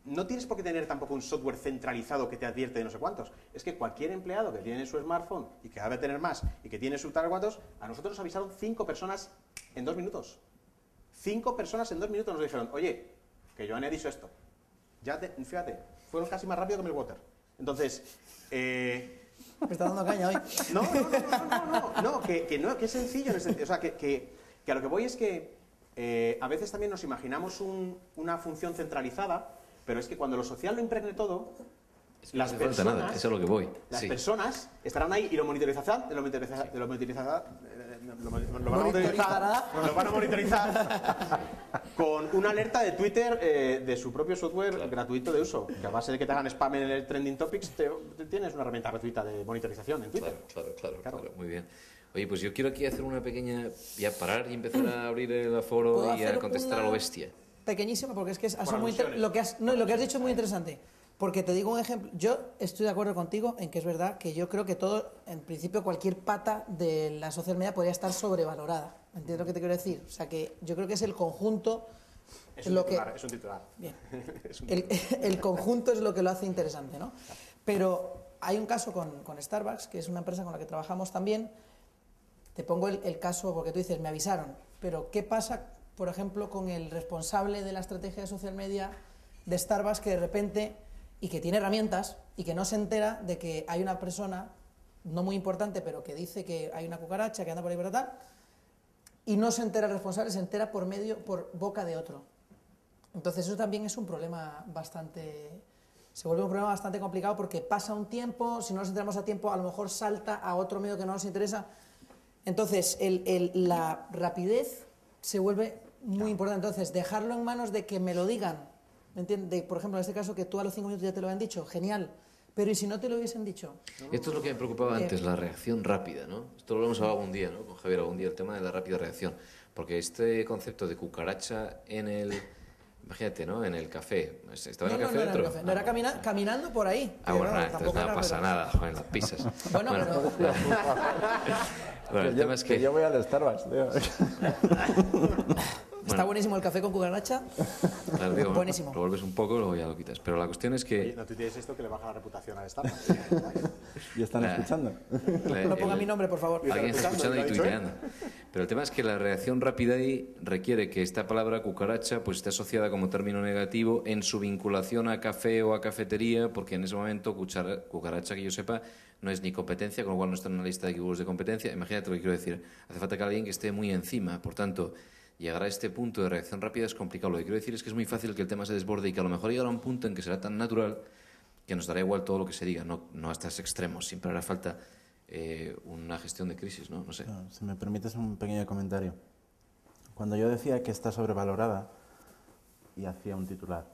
no tienes por qué tener tampoco un software centralizado que te advierte de no sé cuántos. Es que cualquier empleado que tiene su smartphone y que debe tener más y que tiene su tal cuantos, a nosotros nos avisaron 5 personas en 2 minutos. 5 personas en 2 minutos nos dijeron, oye, que Joan ha dicho esto. Fíjate, fueron casi más rápido que Meltwater. Entonces, Me está dando caña hoy. No, que es sencillo. O sea, que a lo que voy es que a veces también nos imaginamos una función centralizada, pero es que cuando lo social lo impregne todo, las personas, nada, eso es lo que voy. las Sí. personas estarán ahí y lo monitorizarán, lo van a monitorizar con una alerta de Twitter de su propio software gratuito de uso, que a base de que te hagan spam en el Trending Topics, tienes una herramienta gratuita de monitorización en Twitter. Claro, muy bien. Oye, pues yo quiero aquí hacer una pequeña, ya parar y empezar a abrir el aforo ¿Puedo y a hacer contestar a lo bestia. Pequeñísimo, porque es que alusiones. lo que has dicho es muy interesante. Porque te digo un ejemplo, yo estoy de acuerdo contigo en que es verdad que yo creo que todo, en principio, cualquier pata de la social media podría estar sobrevalorada. ¿Entiendes lo que te quiero decir? O sea, que yo creo que es el conjunto... Es un titular. Bien. El conjunto es lo que lo hace interesante, ¿no? Pero hay un caso con Starbucks, que es una empresa con la que trabajamos también. Te pongo el caso porque tú dices, me avisaron. Pero ¿qué pasa, por ejemplo, con el responsable de la estrategia de social media de Starbucks que de repente, y que tiene herramientas, y que no se entera de que hay una persona, no muy importante, pero que dice que hay una cucaracha que anda por ahí por tal, y no se entera el responsable, se entera por boca de otro? Entonces eso también es un problema se vuelve un problema bastante complicado porque pasa un tiempo, si no nos enteramos a tiempo, a lo mejor salta a otro medio que no nos interesa. Entonces la rapidez se vuelve muy importante. Entonces dejarlo en manos de que me lo digan, ¿me entiendes? Por ejemplo, en este caso que tú a los 5 minutos ya te lo han dicho, genial. Pero ¿y si no te lo hubiesen dicho? Esto es lo que me preocupaba antes, la reacción rápida, ¿no? Esto lo hemos hablado un día, ¿no? Con Javier algún día, el tema de la rápida reacción. Porque este concepto de cucaracha en el... Imagínate, ¿no? En el café. ¿Estaba en el café dentro? No, era caminando por ahí. Bueno, entonces tampoco no pasa nada, joder, las pizzas. Bueno, pero... Bueno, el tema es que... yo voy al Starbucks, tío. Está buenísimo el café con cucaracha. Claro, digo, Buenísimo. Lo vuelves un poco, luego ya lo quitas. Pero la cuestión es que... Oye, no tuitees esto que le baja la reputación al Starbucks. Y están escuchando. No ponga mi nombre, por favor. Alguien está escuchando y tuiteando. Pero el tema es que la reacción rápida ahí requiere que esta palabra cucaracha pues esté asociada como término negativo en su vinculación a café o a cafetería, porque en ese momento cucaracha, que yo sepa, no es ni competencia, con lo cual no está en una lista de equívocos de competencia. Imagínate lo que quiero decir. Hace falta que alguien que esté muy encima. Por tanto, llegar a este punto de reacción rápida es complicado. Lo que quiero decir es que es muy fácil que el tema se desborde y que a lo mejor llegará a un punto en que será tan natural que nos dará igual todo lo que se diga, no hasta ese extremo. Siempre hará falta una gestión de crisis, ¿no? No sé. Claro, si me permites un pequeño comentario. Cuando yo decía que está sobrevalorada y hacía un titular,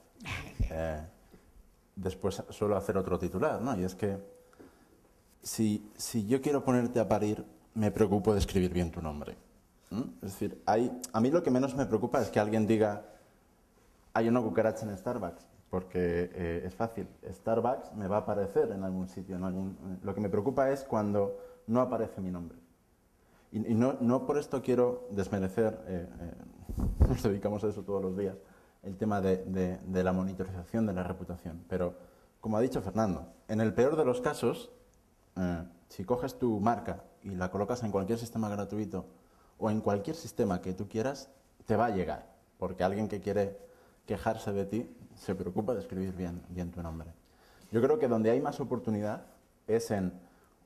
después suelo hacer otro titular, ¿no? Y es que si yo quiero ponerte a parir, me preocupo de escribir bien tu nombre. Es decir, a mí lo que menos me preocupa es que alguien diga hay una cucaracha en Starbucks, porque es fácil. Starbucks me va a aparecer en algún sitio. Lo que me preocupa es cuando no aparece mi nombre. Y no por esto quiero desmerecer, nos dedicamos a eso todos los días, el tema de la monitorización de la reputación. Pero, como ha dicho Fernando, en el peor de los casos, si coges tu marca y la colocas en cualquier sistema gratuito o en cualquier sistema que tú quieras, te va a llegar, porque alguien que quiere quejarse de ti se preocupa de escribir bien tu nombre. Yo creo que donde hay más oportunidad es en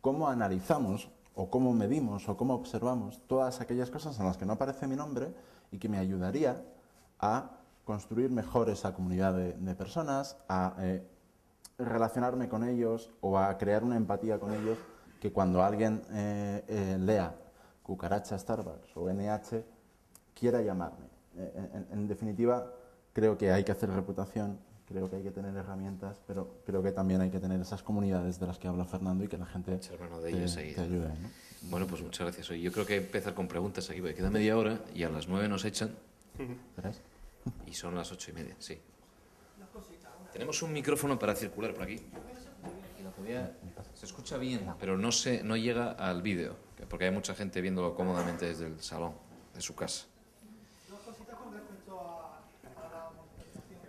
cómo analizamos o cómo medimos o cómo observamos todas aquellas cosas en las que no aparece mi nombre y que me ayudaría a construir mejor esa comunidad de personas, a relacionarme con ellos o a crear una empatía con ellos, que cuando alguien lea cucaracha Starbucks o NH quiera llamarme. En definitiva, creo que hay que hacer reputación, creo que hay que tener herramientas, pero creo que también hay que tener esas comunidades de las que habla Fernando y que la gente te ayude, ¿no? Bueno, pues muchas gracias. Oye, yo creo que hay que empezar con preguntas aquí, porque queda media hora y a las 9 nos echan. ¿Verás? Y son las 8:30, sí. Tenemos un micrófono para circular por aquí. Y lo que se escucha bien, pero no llega al vídeo, porque hay mucha gente viéndolo cómodamente desde el salón de su casa.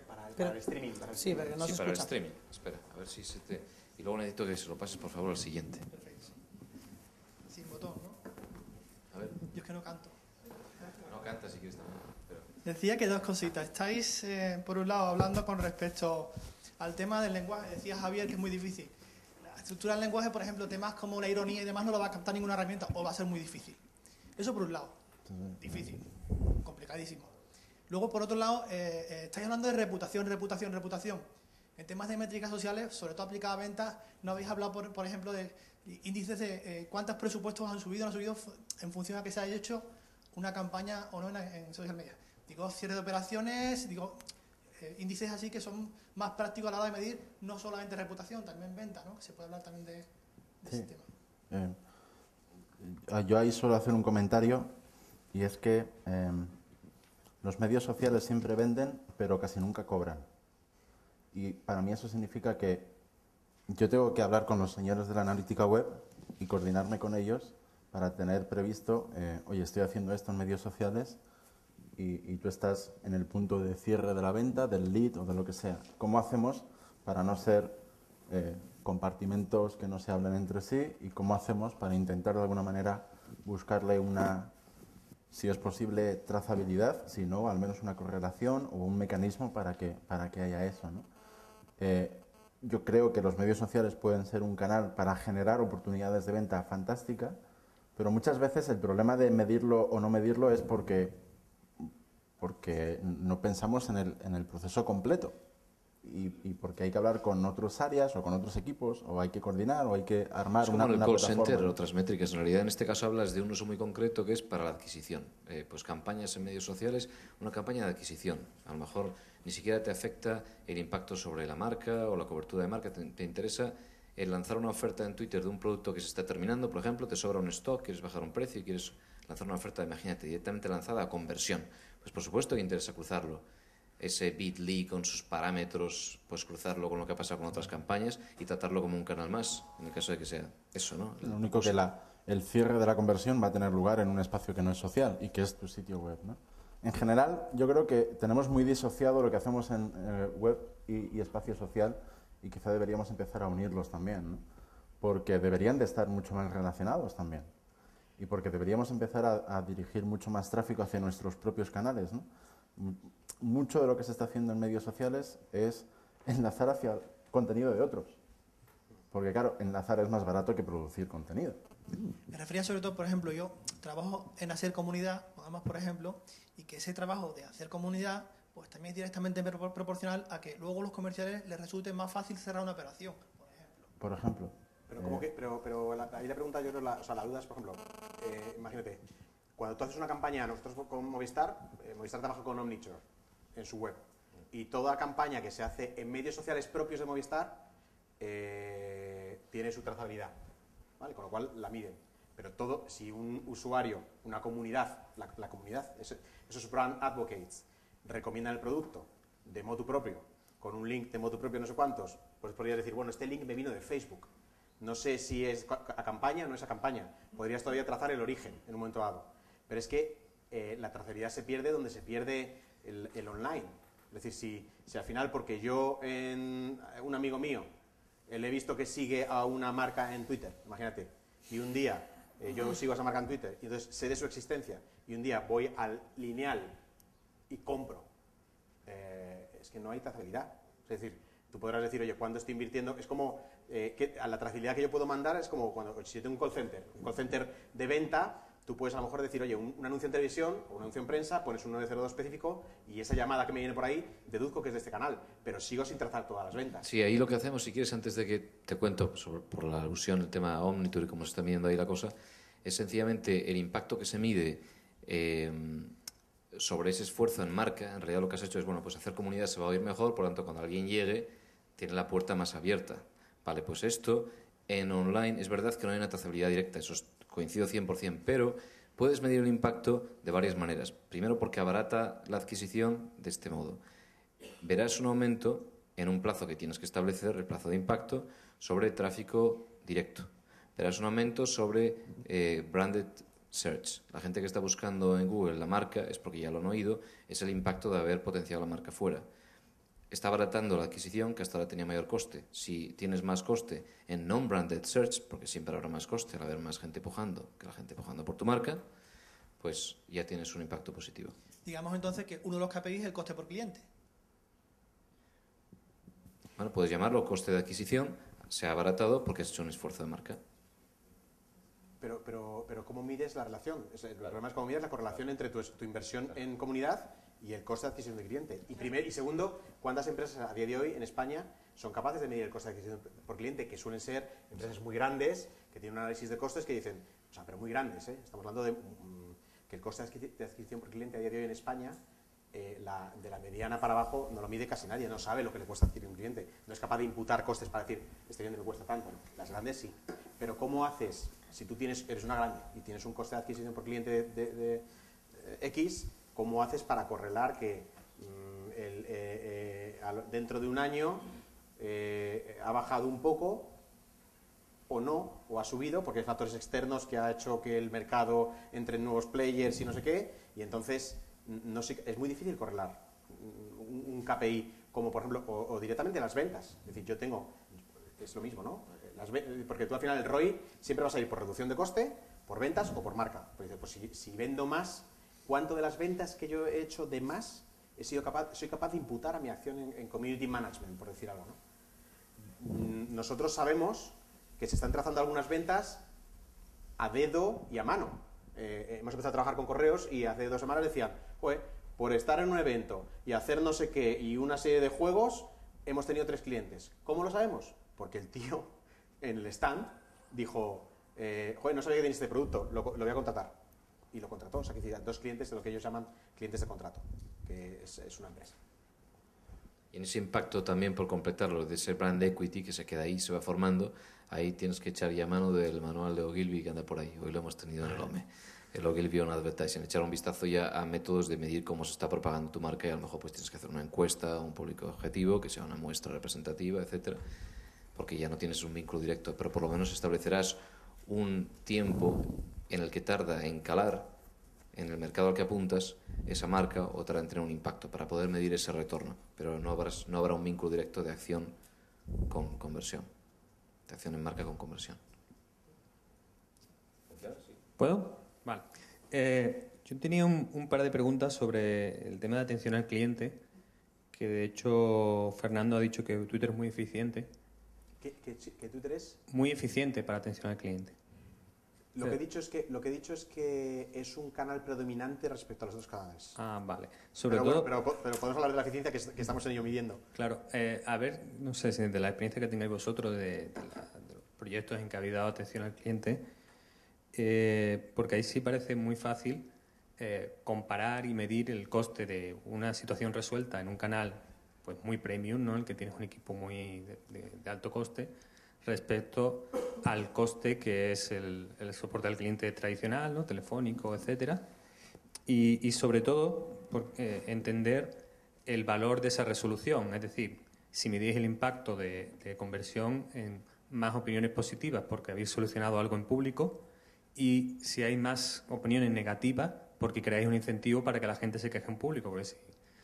Para para el streaming. Sí, pero no Sí, se para el escucha. streaming. Espera, a ver si se te... Y luego necesito que se lo pases, por favor, al siguiente. Perfecto. Sin botón, ¿no? A ver, Yo es que no canto. no canta si quieres también. Pero... Decía que dos cositas. Estáis, por un lado, hablando con respecto al tema del lenguaje. Decía Javier que es muy difícil. La estructura del lenguaje, por ejemplo, temas como la ironía y demás, no lo va a captar ninguna herramienta o va a ser muy difícil. Eso por un lado. Difícil. Complicadísimo. Luego, por otro lado, estáis hablando de reputación. En temas de métricas sociales, sobre todo aplicadas a ventas, no habéis hablado, por ejemplo, de índices de cuántos presupuestos han subido o no han subido en función a que se haya hecho una campaña o no en social media. Digo, cierre de operaciones, digo, índices así que son más prácticos a la hora de medir no solamente reputación, también venta, ¿no? Se puede hablar también de ese tema. Yo ahí suelo hacer un comentario y es que los medios sociales siempre venden, pero casi nunca cobran. Y para mí eso significa que yo tengo que hablar con los señores de la analítica web y coordinarme con ellos para tener previsto, oye, estoy haciendo esto en medios sociales y tú estás en el punto de cierre de la venta, del lead o de lo que sea. ¿Cómo hacemos para no ser compartimentos que no se hablen entre sí? ¿Y cómo hacemos para intentar de alguna manera buscarle una, si es posible, trazabilidad, si no, al menos una correlación o un mecanismo para que haya eso, ¿no? Yo creo que los medios sociales pueden ser un canal para generar oportunidades de venta fantástica, pero muchas veces el problema de medirlo o no medirlo es porque no pensamos en el proceso completo y porque hay que hablar con otras áreas o con otros equipos o hay que coordinar o hay que armar Es como en el una call plataforma. center, otras métricas. En realidad, en este caso hablas de un uso muy concreto que es para la adquisición. Pues campañas en medios sociales, una campaña de adquisición. A lo mejor ni siquiera te afecta el impacto sobre la marca o la cobertura de marca. Te interesa el lanzar una oferta en Twitter de un producto que se está terminando, por ejemplo, te sobra un stock, quieres bajar un precio y quieres lanzar una oferta, imagínate, directamente lanzada a conversión. Pues por supuesto que interesa cruzarlo. Ese bit.ly con sus parámetros, pues cruzarlo con lo que ha pasado con otras campañas y tratarlo como un canal más, en el caso de que sea eso, ¿no? Lo único que el cierre de la conversión va a tener lugar en un espacio que no es social y que es tu sitio web, ¿no? En general, yo creo que tenemos muy disociado lo que hacemos en web y espacio social y quizá deberíamos empezar a unirlos también, ¿no? Porque deberían de estar mucho más relacionados también y porque deberíamos empezar a dirigir mucho más tráfico hacia nuestros propios canales, ¿no? Mucho de lo que se está haciendo en medios sociales es enlazar hacia contenido de otros. Porque, claro, enlazar es más barato que producir contenido. Me refería sobre todo, por ejemplo, yo trabajo en hacer comunidad, pongamos por ejemplo, y que ese trabajo de hacer comunidad pues también es directamente proporcional a que luego los comerciales les resulte más fácil cerrar una operación, por ejemplo. Por ejemplo. Pero, ahí la pregunta, yo creo, la duda es, por ejemplo, imagínate, cuando tú haces una campaña, nosotros con Movistar, Movistar trabaja con Omnichurch en su web, y toda campaña que se hace en medios sociales propios de Movistar tiene su trazabilidad, ¿vale? Con lo cual la miden. Pero todo, si un usuario, una comunidad, la comunidad, esos brand advocates, recomiendan el producto de motu propio, con un link de motu propio no sé cuántos, pues podrías decir, bueno, este link me vino de Facebook. No sé si es a campaña o no es a campaña. Podrías todavía trazar el origen en un momento dado. Pero es que la trazabilidad se pierde donde se pierde el online. Es decir, si al final, porque yo, un amigo mío, le he visto que sigue a una marca en Twitter, imagínate, y un día yo sigo a esa marca en Twitter, y entonces sé de su existencia, y un día voy al lineal y compro, es que no hay trazabilidad. Es decir, tú podrás decir, oye, ¿cuándo estoy invirtiendo? Es como, a la trazabilidad que yo puedo mandar es como cuando, si yo tengo un call center de venta, tú puedes a lo mejor decir, oye, un anuncio en televisión o un anuncio en prensa, pones un 902 específico y esa llamada que me viene por ahí, deduzco que es de este canal, pero sigo sin trazar todas las ventas. Sí, ahí lo que hacemos, si quieres, antes de que te cuento por la alusión, el tema Omniture y cómo se está midiendo ahí la cosa, es sencillamente el impacto que se mide sobre ese esfuerzo en marca. En realidad lo que has hecho es, bueno, pues hacer comunidad se va a oír mejor, por lo tanto, cuando alguien llegue, tiene la puerta más abierta. Vale, pues esto en online es verdad que no hay una trazabilidad directa, eso coincido 100%, pero puedes medir el impacto de varias maneras. Primero, porque abarata la adquisición de este modo. Verás un aumento en un plazo que tienes que establecer, el plazo de impacto, sobre tráfico directo. Verás un aumento sobre branded search. La gente que está buscando en Google la marca es porque ya lo han oído, es el impacto de haber potenciado la marca fuera. está abaratando la adquisición, que hasta ahora tenía mayor coste. Si tienes más coste en non-branded search, porque siempre habrá más coste al haber más gente pujando que la gente pujando por tu marca, pues ya tienes un impacto positivo. Digamos entonces que uno de los KPIs es el coste por cliente. Bueno, puedes llamarlo coste de adquisición, se ha abaratado porque has hecho un esfuerzo de marca. Pero ¿cómo mides la relación? El problema es cómo mides la correlación entre tu inversión en comunidad y el coste de adquisición del cliente. Y segundo, ¿cuántas empresas a día de hoy en España son capaces de medir el coste de adquisición por cliente? Que suelen ser empresas muy grandes, que tienen un análisis de costes que dicen, o sea, pero muy grandes, ¿eh? Estamos hablando de que el coste de adquisición por cliente a día de hoy en España, de la mediana para abajo, no lo mide casi nadie, no sabe lo que le cuesta adquirir un cliente. No es capaz de imputar costes para decir, este cliente me cuesta tanto. Las grandes sí. Pero ¿cómo haces? Si tú eres una grande y tienes un coste de adquisición por cliente de X, ¿cómo haces para correlar que dentro de un año ha bajado un poco o no, o ha subido, porque hay factores externos que ha hecho que el mercado entre en nuevos players y no sé qué, y entonces es muy difícil correlar un KPI, como por ejemplo, o directamente las ventas. Es decir, es lo mismo, ¿no? Porque tú al final el ROI siempre vas a ir por reducción de coste, por ventas o por marca. Pues si vendo más, ¿cuánto de las ventas que yo he hecho de más soy capaz de imputar a mi acción en community management, por decir algo, ¿no? Nosotros sabemos que se están trazando algunas ventas a dedo y a mano. Hemos empezado a trabajar con correos y hace 2 semanas decían, joder, por estar en un evento y hacer no sé qué y una serie de juegos, hemos tenido 3 clientes. ¿Cómo lo sabemos? Porque el tío en el stand dijo, joder, no sabía que tenéis este producto, lo voy a contratar. Y lo contrató, o sea, que 2 clientes de lo que ellos llaman clientes de contrato, que es una empresa. Y en ese impacto también, por completarlo, de ese brand equity que se queda ahí, se va formando, ahí tienes que echar ya mano del manual de Ogilvy que anda por ahí. Hoy lo hemos tenido en el OME. El Ogilvy on Advertising. Echar un vistazo ya a métodos de medir cómo se está propagando tu marca y a lo mejor pues tienes que hacer una encuesta a un público objetivo, que sea una muestra representativa, etcétera, porque ya no tienes un vínculo directo, pero por lo menos establecerás un tiempo en el que tarda en calar en el mercado al que apuntas esa marca o tarda en tener un impacto para poder medir ese retorno, pero no habrá un vínculo directo de acción con conversión, de acción en marca con conversión. ¿Puedo? Vale. Yo tenía un par de preguntas sobre el tema de atención al cliente, que de hecho Fernando ha dicho que Twitter es muy eficiente. ¿Que Twitter es? Muy eficiente para atención al cliente. Lo que he dicho es que es un canal predominante respecto a los otros canales. Ah, vale. Pero podemos hablar de la eficiencia que estamos en ello midiendo. Claro. A ver, no sé si de la experiencia que tengáis vosotros de los proyectos en que habéis dado atención al cliente, porque ahí sí parece muy fácil comparar y medir el coste de una situación resuelta en un canal pues muy premium, ¿no? El que tienes un equipo muy de alto coste, respecto al coste que es el soporte al cliente tradicional, ¿no? Telefónico, etcétera, y sobre todo entender el valor de esa resolución, es decir, si medís el impacto de conversión en más opiniones positivas porque habéis solucionado algo en público, y si hay más opiniones negativas porque creáis un incentivo para que la gente se queje en público, porque si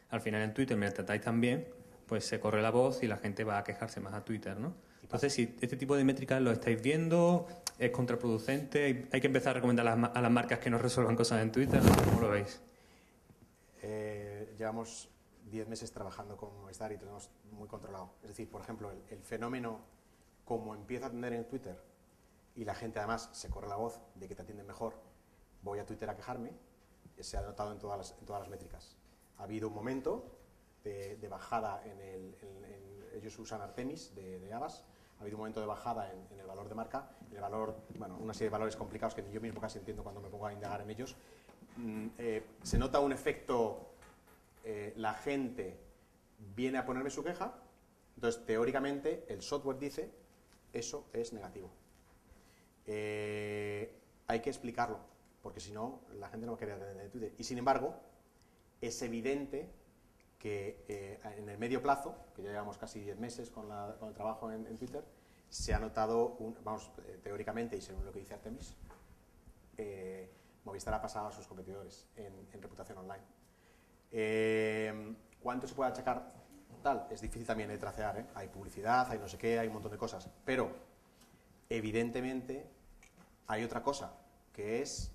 al final en Twitter me tratáis tan bien, pues se corre la voz y la gente va a quejarse más a Twitter, ¿no? Entonces, si este tipo de métricas lo estáis viendo, es contraproducente, hay que empezar a recomendar a las marcas que nos resuelvan cosas en Twitter, ¿no? ¿Cómo lo veis? Llevamos 10 meses trabajando con Movistar y tenemos muy controlado. Es decir, por ejemplo, el fenómeno como empieza a atender en Twitter y la gente además se corre la voz de que te atienden mejor, voy a Twitter a quejarme, se ha notado en todas las métricas. Ha habido un momento de bajada ellos usan Artemis de Avast, ha habido un momento de bajada en el valor de marca, el valor, bueno, una serie de valores complicados que ni yo mismo casi entiendo cuando me pongo a indagar en ellos. Se nota un efecto, la gente viene a ponerme su queja, entonces teóricamente el software dice eso es negativo. Hay que explicarlo, porque si no la gente no va a querer atender de Twitter. Y sin embargo, es evidente que en el medio plazo, que ya llevamos casi 10 meses con el trabajo en Twitter, se ha notado, teóricamente y según lo que dice Artemis, Movistar ha pasado a sus competidores en reputación online. ¿Cuánto se puede achacar? tal. Es difícil también de tracear, ¿eh? Hay publicidad, hay no sé qué, hay un montón de cosas. Pero, evidentemente, hay otra cosa, que es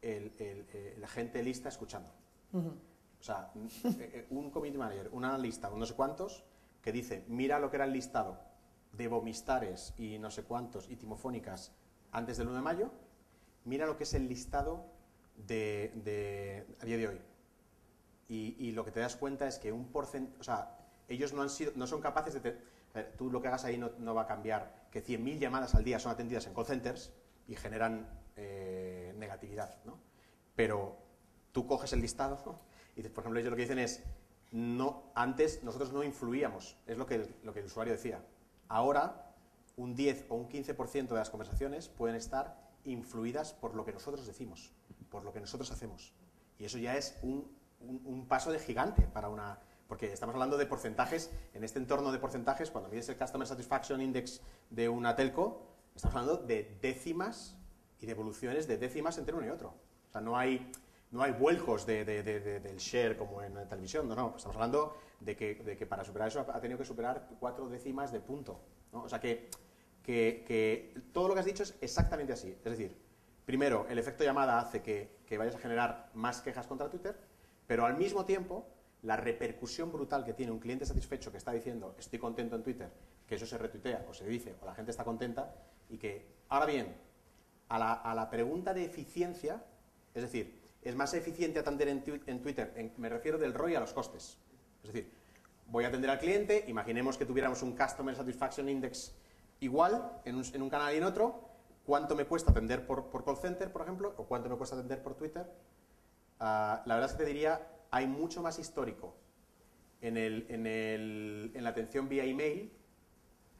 la gente lista escuchando. O sea, un community manager, un analista, un no sé cuántos, que dice, mira lo que era el listado de Vomistares y no sé cuántos y Timofónicas antes del 1 de mayo, mira lo que es el listado a día de hoy. Y lo que te das cuenta es que un porcentaje, o sea, ellos no son capaces de... A ver, tú lo que hagas ahí no va a cambiar que 100.000 llamadas al día son atendidas en call centers y generan negatividad, ¿no? Pero tú coges el listado y, por ejemplo, ellos lo que dicen es, antes nosotros no influíamos, es lo que el usuario decía. Ahora, un 10 o un 15% de las conversaciones pueden estar influidas por lo que nosotros decimos, por lo que nosotros hacemos. Y eso ya es un paso de gigante para una... Porque estamos hablando de porcentajes, en este entorno de porcentajes, cuando mides el Customer Satisfaction Index de una telco, estamos hablando de décimas y de evoluciones de décimas entre uno y otro. O sea, no hay vuelcos del share como en la televisión, no. Estamos hablando de que para superar eso ha tenido que superar 4 décimas de punto, ¿no? O sea que todo lo que has dicho es exactamente así. Es decir, primero, el efecto llamada hace que vayas a generar más quejas contra Twitter, pero al mismo tiempo, la repercusión brutal que tiene un cliente satisfecho que está diciendo estoy contento en Twitter, que eso se retuitea o se dice o la gente está contenta, y que, ahora bien, a la pregunta de eficiencia, es decir, es más eficiente atender en Twitter, me refiero del ROI a los costes. Es decir, voy a atender al cliente, imaginemos que tuviéramos un Customer Satisfaction Index igual en un canal y en otro, ¿cuánto me cuesta atender por call center, por ejemplo, o cuánto me cuesta atender por Twitter? La verdad es que te diría, hay mucho más histórico en la atención vía email,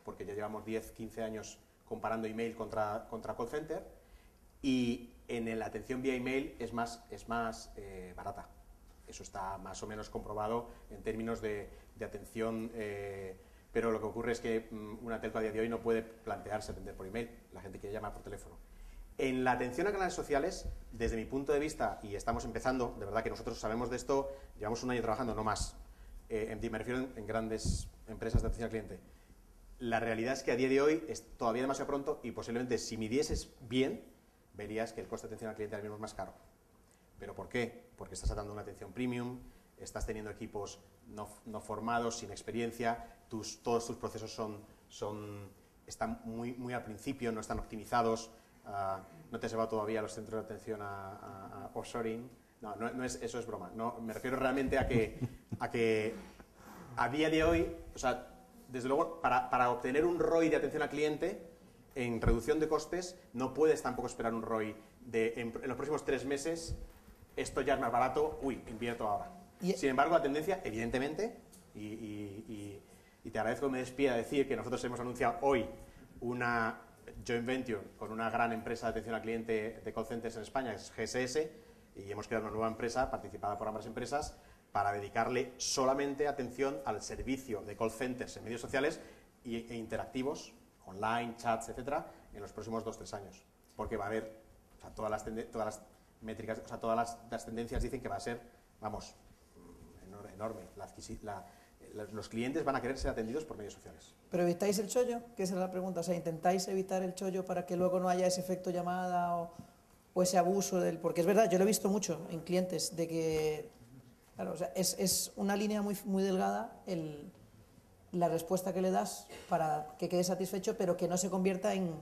porque ya llevamos 10, 15 años comparando email contra call center, y en la atención vía email es más barata. Eso está más o menos comprobado en términos de atención, pero lo que ocurre es que una telco a día de hoy no puede plantearse atender por email, la gente quiere llamar por teléfono. En la atención a canales sociales, desde mi punto de vista, y estamos empezando, de verdad que nosotros sabemos de esto, llevamos un año trabajando, no más, me refiero en grandes empresas de atención al cliente. La realidad es que a día de hoy es todavía demasiado pronto y posiblemente si midieses bien, verías que el coste de atención al cliente ahora mismo es más caro. ¿Pero por qué? Porque estás dando una atención premium, estás teniendo equipos no formados, sin experiencia, todos tus procesos están muy al principio, no están optimizados, no te has llevado todavía a los centros de atención a offshoring. No es, eso es broma. No, me refiero realmente a que a día de hoy, o sea, desde luego, para obtener un ROI de atención al cliente en reducción de costes, no puedes tampoco esperar un ROI en los próximos 3 meses, esto ya es más barato, invierto ahora. Sin embargo, la tendencia, evidentemente, y te agradezco que me despida decir que nosotros hemos anunciado hoy una joint venture con una gran empresa de atención al cliente de call centers en España, es GSS, y hemos creado una nueva empresa participada por ambas empresas para dedicarle solamente atención al servicio de call centers en medios sociales e interactivos, online, chats, etcétera, en los próximos 2-3 años. Porque va a haber, o sea, todas las métricas, o sea, todas las tendencias dicen que va a ser, vamos, enorme. Los clientes van a querer ser atendidos por medios sociales. ¿Pero evitáis el chollo? Que esa es la pregunta. O sea, ¿intentáis evitar el chollo para que luego no haya ese efecto llamada o ese abuso del...? Porque es verdad, yo lo he visto mucho en clientes, de que, claro, o sea, es una línea muy delgada la respuesta que le das para que quede satisfecho, pero que no se convierta en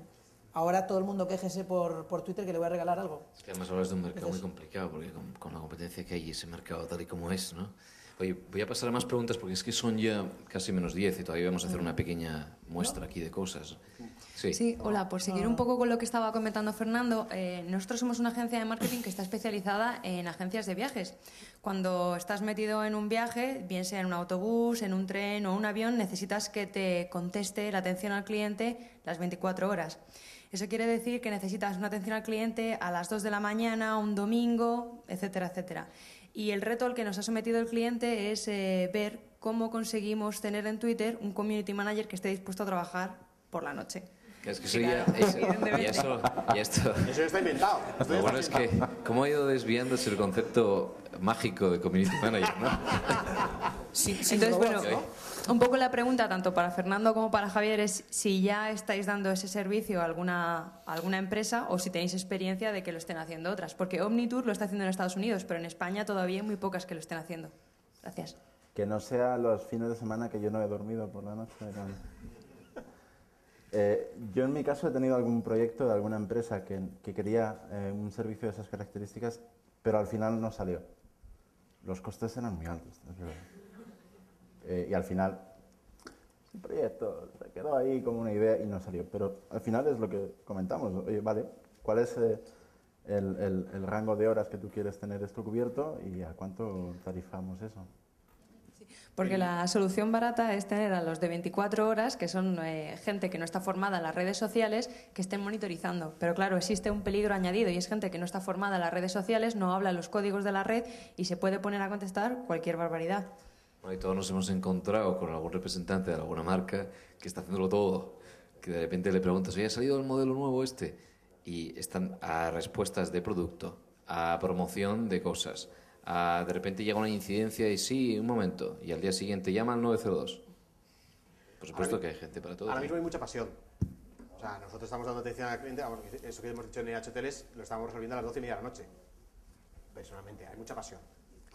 ahora todo el mundo quéjese por Twitter que le voy a regalar algo. Es que además hablas de un mercado muy complicado, porque con la competencia que hay, ese mercado tal y como es, ¿no? Oye, voy a pasar a más preguntas porque es que son ya casi menos 10 y todavía vamos a hacer una pequeña muestra aquí de cosas. Sí, hola, por seguir un poco con lo que estaba comentando Fernando, nosotros somos una agencia de marketing que está especializada en agencias de viajes. Cuando estás metido en un viaje, bien sea en un autobús, en un tren o un avión, necesitas que te conteste la atención al cliente las 24 horas. Eso quiere decir que necesitas una atención al cliente a las 2 de la mañana, un domingo, etcétera, etcétera. Y el reto al que nos ha sometido el cliente es ver cómo conseguimos tener en Twitter un community manager que esté dispuesto a trabajar por la noche. Es que sería eso Eso está inventado. Lo bueno es que cómo ha ido desviándose el concepto mágico de community manager, ¿no? sin Entonces, bueno, robots, ¿no? un poco la pregunta tanto para Fernando como para Javier es si ya estáis dando ese servicio a alguna empresa o si tenéis experiencia de que lo estén haciendo otras. Porque Omnitour lo está haciendo en Estados Unidos, pero en España todavía hay muy pocas que lo estén haciendo. Gracias. Que no sea los fines de semana que yo no he dormido por la noche. Yo en mi caso he tenido algún proyecto de alguna empresa que quería un servicio de esas características, pero al final no salió. Los costes eran muy altos. Y al final el proyecto se quedó ahí como una idea y no salió. Pero al final es lo que comentamos. Oye, vale, ¿cuál es el rango de horas que tú quieres tener esto cubierto y a cuánto tarifamos eso? Porque la solución barata es tener a los de 24 horas, que son gente que no está formada en las redes sociales, que estén monitorizando. Pero claro, existe un peligro añadido y es gente que no está formada en las redes sociales, no habla los códigos de la red y se puede poner a contestar cualquier barbaridad. Bueno, y todos nos hemos encontrado con algún representante de alguna marca que está haciéndolo todo, que de repente le preguntas, oye, ¿ha salido el modelo nuevo este? Y están a respuestas de producto, a promoción de cosas. De repente llega una incidencia y sí, un momento, y al día siguiente llama al 902. Por supuesto que hay gente para todo. Ahora mismo hay mucha pasión. O sea, nosotros estamos dando atención al cliente, vamos, eso que hemos dicho en IH Hoteles lo estamos resolviendo a las 12:30 de la noche. Personalmente, hay mucha pasión.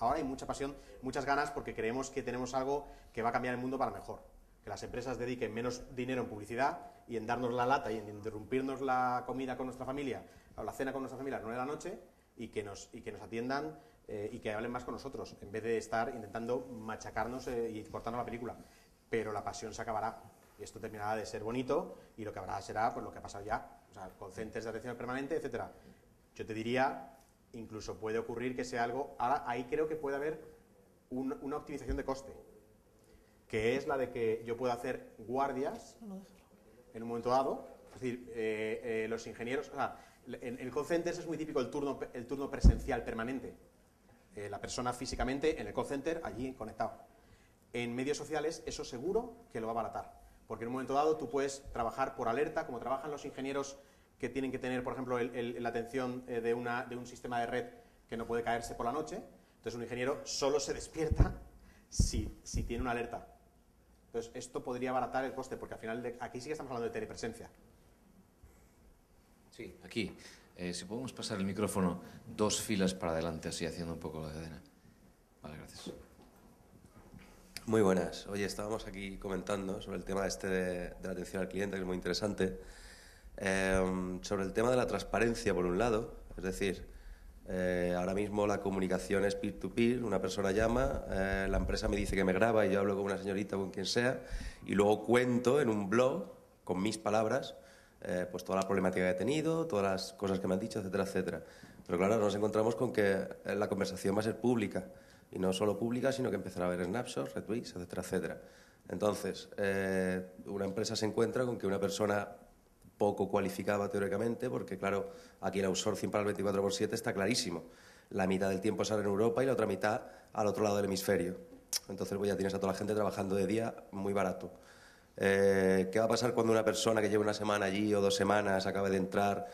Ahora hay mucha pasión, muchas ganas, porque creemos que tenemos algo que va a cambiar el mundo para mejor. Que las empresas dediquen menos dinero en publicidad y en darnos la lata y en interrumpirnos la comida con nuestra familia, o la cena con nuestra familia a las 9 de la noche, y que nos atiendan y que hablen más con nosotros, en vez de estar intentando machacarnos y cortarnos la película. Pero la pasión se acabará, y esto terminará de ser bonito, y lo que habrá será pues lo que ha pasado ya, o sea, call centers de atención permanente, etcétera. Yo te diría, incluso puede ocurrir que sea algo, ahora ahí creo que puede haber una optimización de coste, que es la de que yo puedo hacer guardias en un momento dado, es decir, los ingenieros, o sea, en el call centers es muy típico el turno presencial permanente. La persona físicamente en el call center, allí conectado. En medios sociales eso seguro que lo va a abaratar, porque en un momento dado tú puedes trabajar por alerta, como trabajan los ingenieros que tienen que tener, por ejemplo, la atención de un sistema de red que no puede caerse por la noche. Entonces un ingeniero solo se despierta si tiene una alerta. Entonces esto podría abaratar el coste, porque al final aquí sí que estamos hablando de telepresencia. Sí, aquí. Si podemos pasar el micrófono 2 filas para adelante, así haciendo un poco la cadena. Vale, gracias. Muy buenas. Oye, estábamos aquí comentando sobre el tema de la atención al cliente, que es muy interesante. Sobre el tema de la transparencia, por un lado, es decir, ahora mismo la comunicación es peer-to-peer, una persona llama, la empresa me dice que me graba y yo hablo con una señorita o con quien sea, y luego cuento en un blog, con mis palabras, pues toda la problemática que he tenido, todas las cosas que me han dicho, etcétera, etcétera. Pero claro, nos encontramos con que la conversación va a ser pública, y no solo pública, sino que empezará a haber snapshots, retweets, etcétera, etcétera. Entonces, una empresa se encuentra con que una persona poco cualificada teóricamente, porque claro, aquí el outsourcing para el 24/7 está clarísimo. La mitad del tiempo sale en Europa y la otra mitad al otro lado del hemisferio. Entonces pues ya tienes a toda la gente trabajando de día muy barato. ¿Qué va a pasar cuando una persona que lleva una semana allí o 2 semanas acabe de entrar,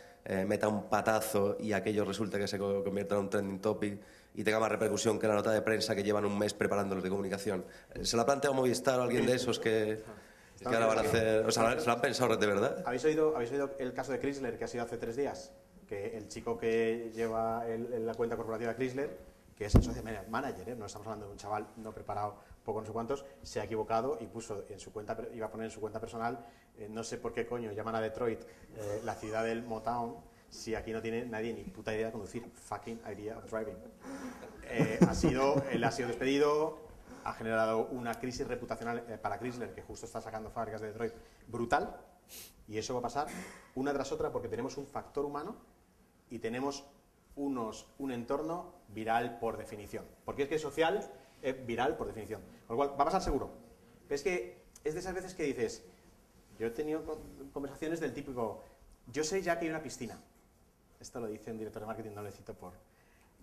meta un patazo y aquello resulta que se convierta en un trending topic y tenga más repercusión que la nota de prensa que llevan un mes preparándolos de comunicación? ¿Se la ha planteado Movistar o alguien de esos que ahora van a hacer? O sea, ¿se lo han pensado de verdad? ¿Habéis oído el caso de Chrysler que ha sido hace 3 días? Que el chico que lleva la cuenta corporativa de Chrysler, que es el social manager, no estamos hablando de un chaval no preparado, poco no sé cuántos, se ha equivocado y puso en su cuenta, iba a poner en su cuenta personal, no sé por qué coño llaman a Detroit la ciudad del Motown, si aquí no tiene nadie ni puta idea de conducir. Fucking idea of driving. Él ha sido despedido, ha generado una crisis reputacional para Chrysler, que justo está sacando fábricas de Detroit, brutal, y eso va a pasar una tras otra porque tenemos un factor humano y tenemos un entorno viral por definición. Porque es que social es viral por definición. Con lo cual, va a pasar seguro. Pero es que es de esas veces que dices, yo he tenido conversaciones del típico, yo sé ya que hay una piscina. Esto lo dice un director de marketing, no lo cito por...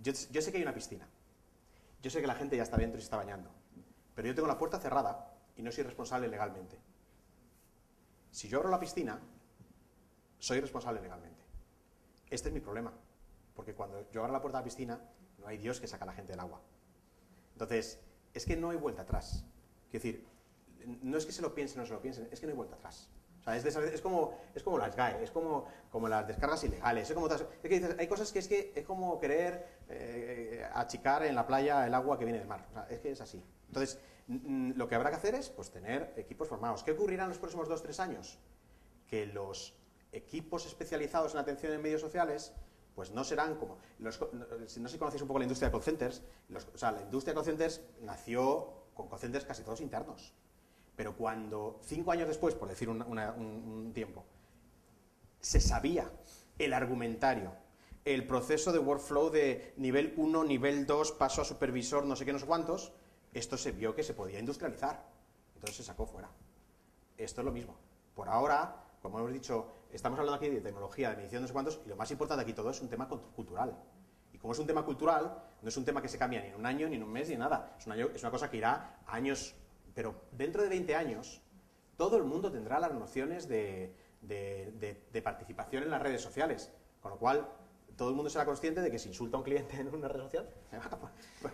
Yo sé que hay una piscina. Yo sé que la gente ya está dentro y se está bañando. Pero yo tengo la puerta cerrada y no soy responsable legalmente. Si yo abro la piscina, soy responsable legalmente. Este es mi problema. Porque cuando yo abro la puerta de la piscina, no hay Dios que saca a la gente del agua. Entonces, es que no hay vuelta atrás. Quiero decir, no es que se lo piensen o no se lo piensen, es que no hay vuelta atrás. O sea, es como las GAE, es como las descargas ilegales, es que dices, hay cosas que es como querer achicar en la playa el agua que viene del mar. O sea, es que es así. Entonces, lo que habrá que hacer es pues, tener equipos formados. ¿Qué ocurrirá en los próximos 2 o 3 años? Que los equipos especializados en atención en medios sociales pues no serán como... no sé si conocéis un poco la industria de call centers. La industria de call centers nació con call centers casi todos internos. Pero cuando, 5 años después, por decir un tiempo, se sabía el argumentario, el proceso de workflow de nivel 1, nivel 2, paso a supervisor, no sé qué, no sé cuántos, esto se vio que se podía industrializar. Entonces se sacó fuera. Esto es lo mismo. Por ahora, como hemos dicho, estamos hablando aquí de tecnología, de medición, no sé cuántos, y lo más importante aquí todo es un tema cultural. Y como es un tema cultural, no es un tema que se cambia ni en un año, ni en un mes, ni en nada. Es una cosa que irá años, pero dentro de 20 años, todo el mundo tendrá las nociones de participación en las redes sociales. Con lo cual, todo el mundo será consciente de que si insulta a un cliente en una red social...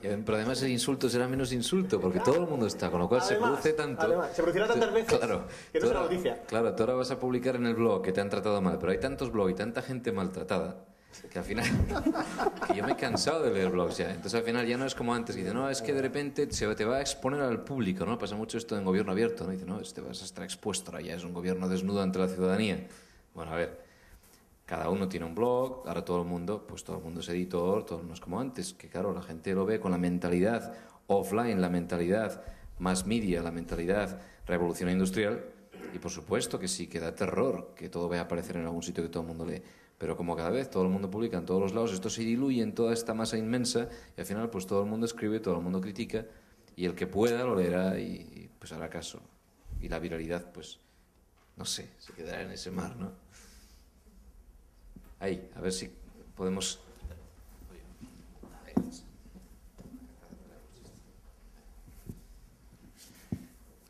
Pero además el insulto será menos insulto, porque todo el mundo está, con lo cual se produce tanto... Además, se producirá tantas veces claro, que no será noticia. Claro, tú ahora vas a publicar en el blog que te han tratado mal, pero hay tantos blogs y tanta gente maltratada que al final... que yo me he cansado de leer blogs ya. Entonces al final ya no es como antes, que dice, no, es que de repente te va a exponer al público, ¿no? Pasa mucho esto en gobierno abierto, ¿no? Dice, no, te vas a estar expuesto, ahora ya es un gobierno desnudo ante la ciudadanía. Bueno, a ver... Cada uno tiene un blog, ahora todo el mundo es editor, todo no es como antes, que claro, la gente lo ve con la mentalidad offline, la mentalidad mass media, la mentalidad revolución industrial, y por supuesto que sí, que da terror que todo vaya a aparecer en algún sitio que todo el mundo lee. Pero como cada vez todo el mundo publica en todos los lados, esto se diluye en toda esta masa inmensa, y al final pues todo el mundo escribe, todo el mundo critica, y el que pueda lo leerá y pues hará caso. Y la viralidad, pues, no sé, se quedará en ese mar, ¿no? Ahí, a ver si podemos...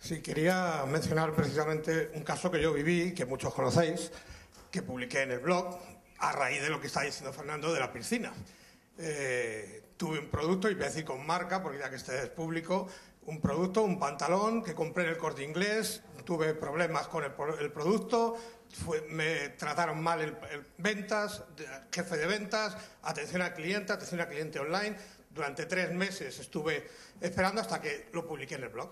Sí, quería mencionar precisamente un caso que yo viví, que muchos conocéis, que publiqué en el blog, a raíz de lo que está diciendo Fernando de la piscina. Tuve un producto, y voy a decir con marca, porque ya que este es público, un producto, un pantalón que compré en el Corte Inglés, tuve problemas con el producto, me trataron mal el ventas, jefe de ventas, atención al cliente online. Durante 3 meses estuve esperando hasta que lo publiqué en el blog.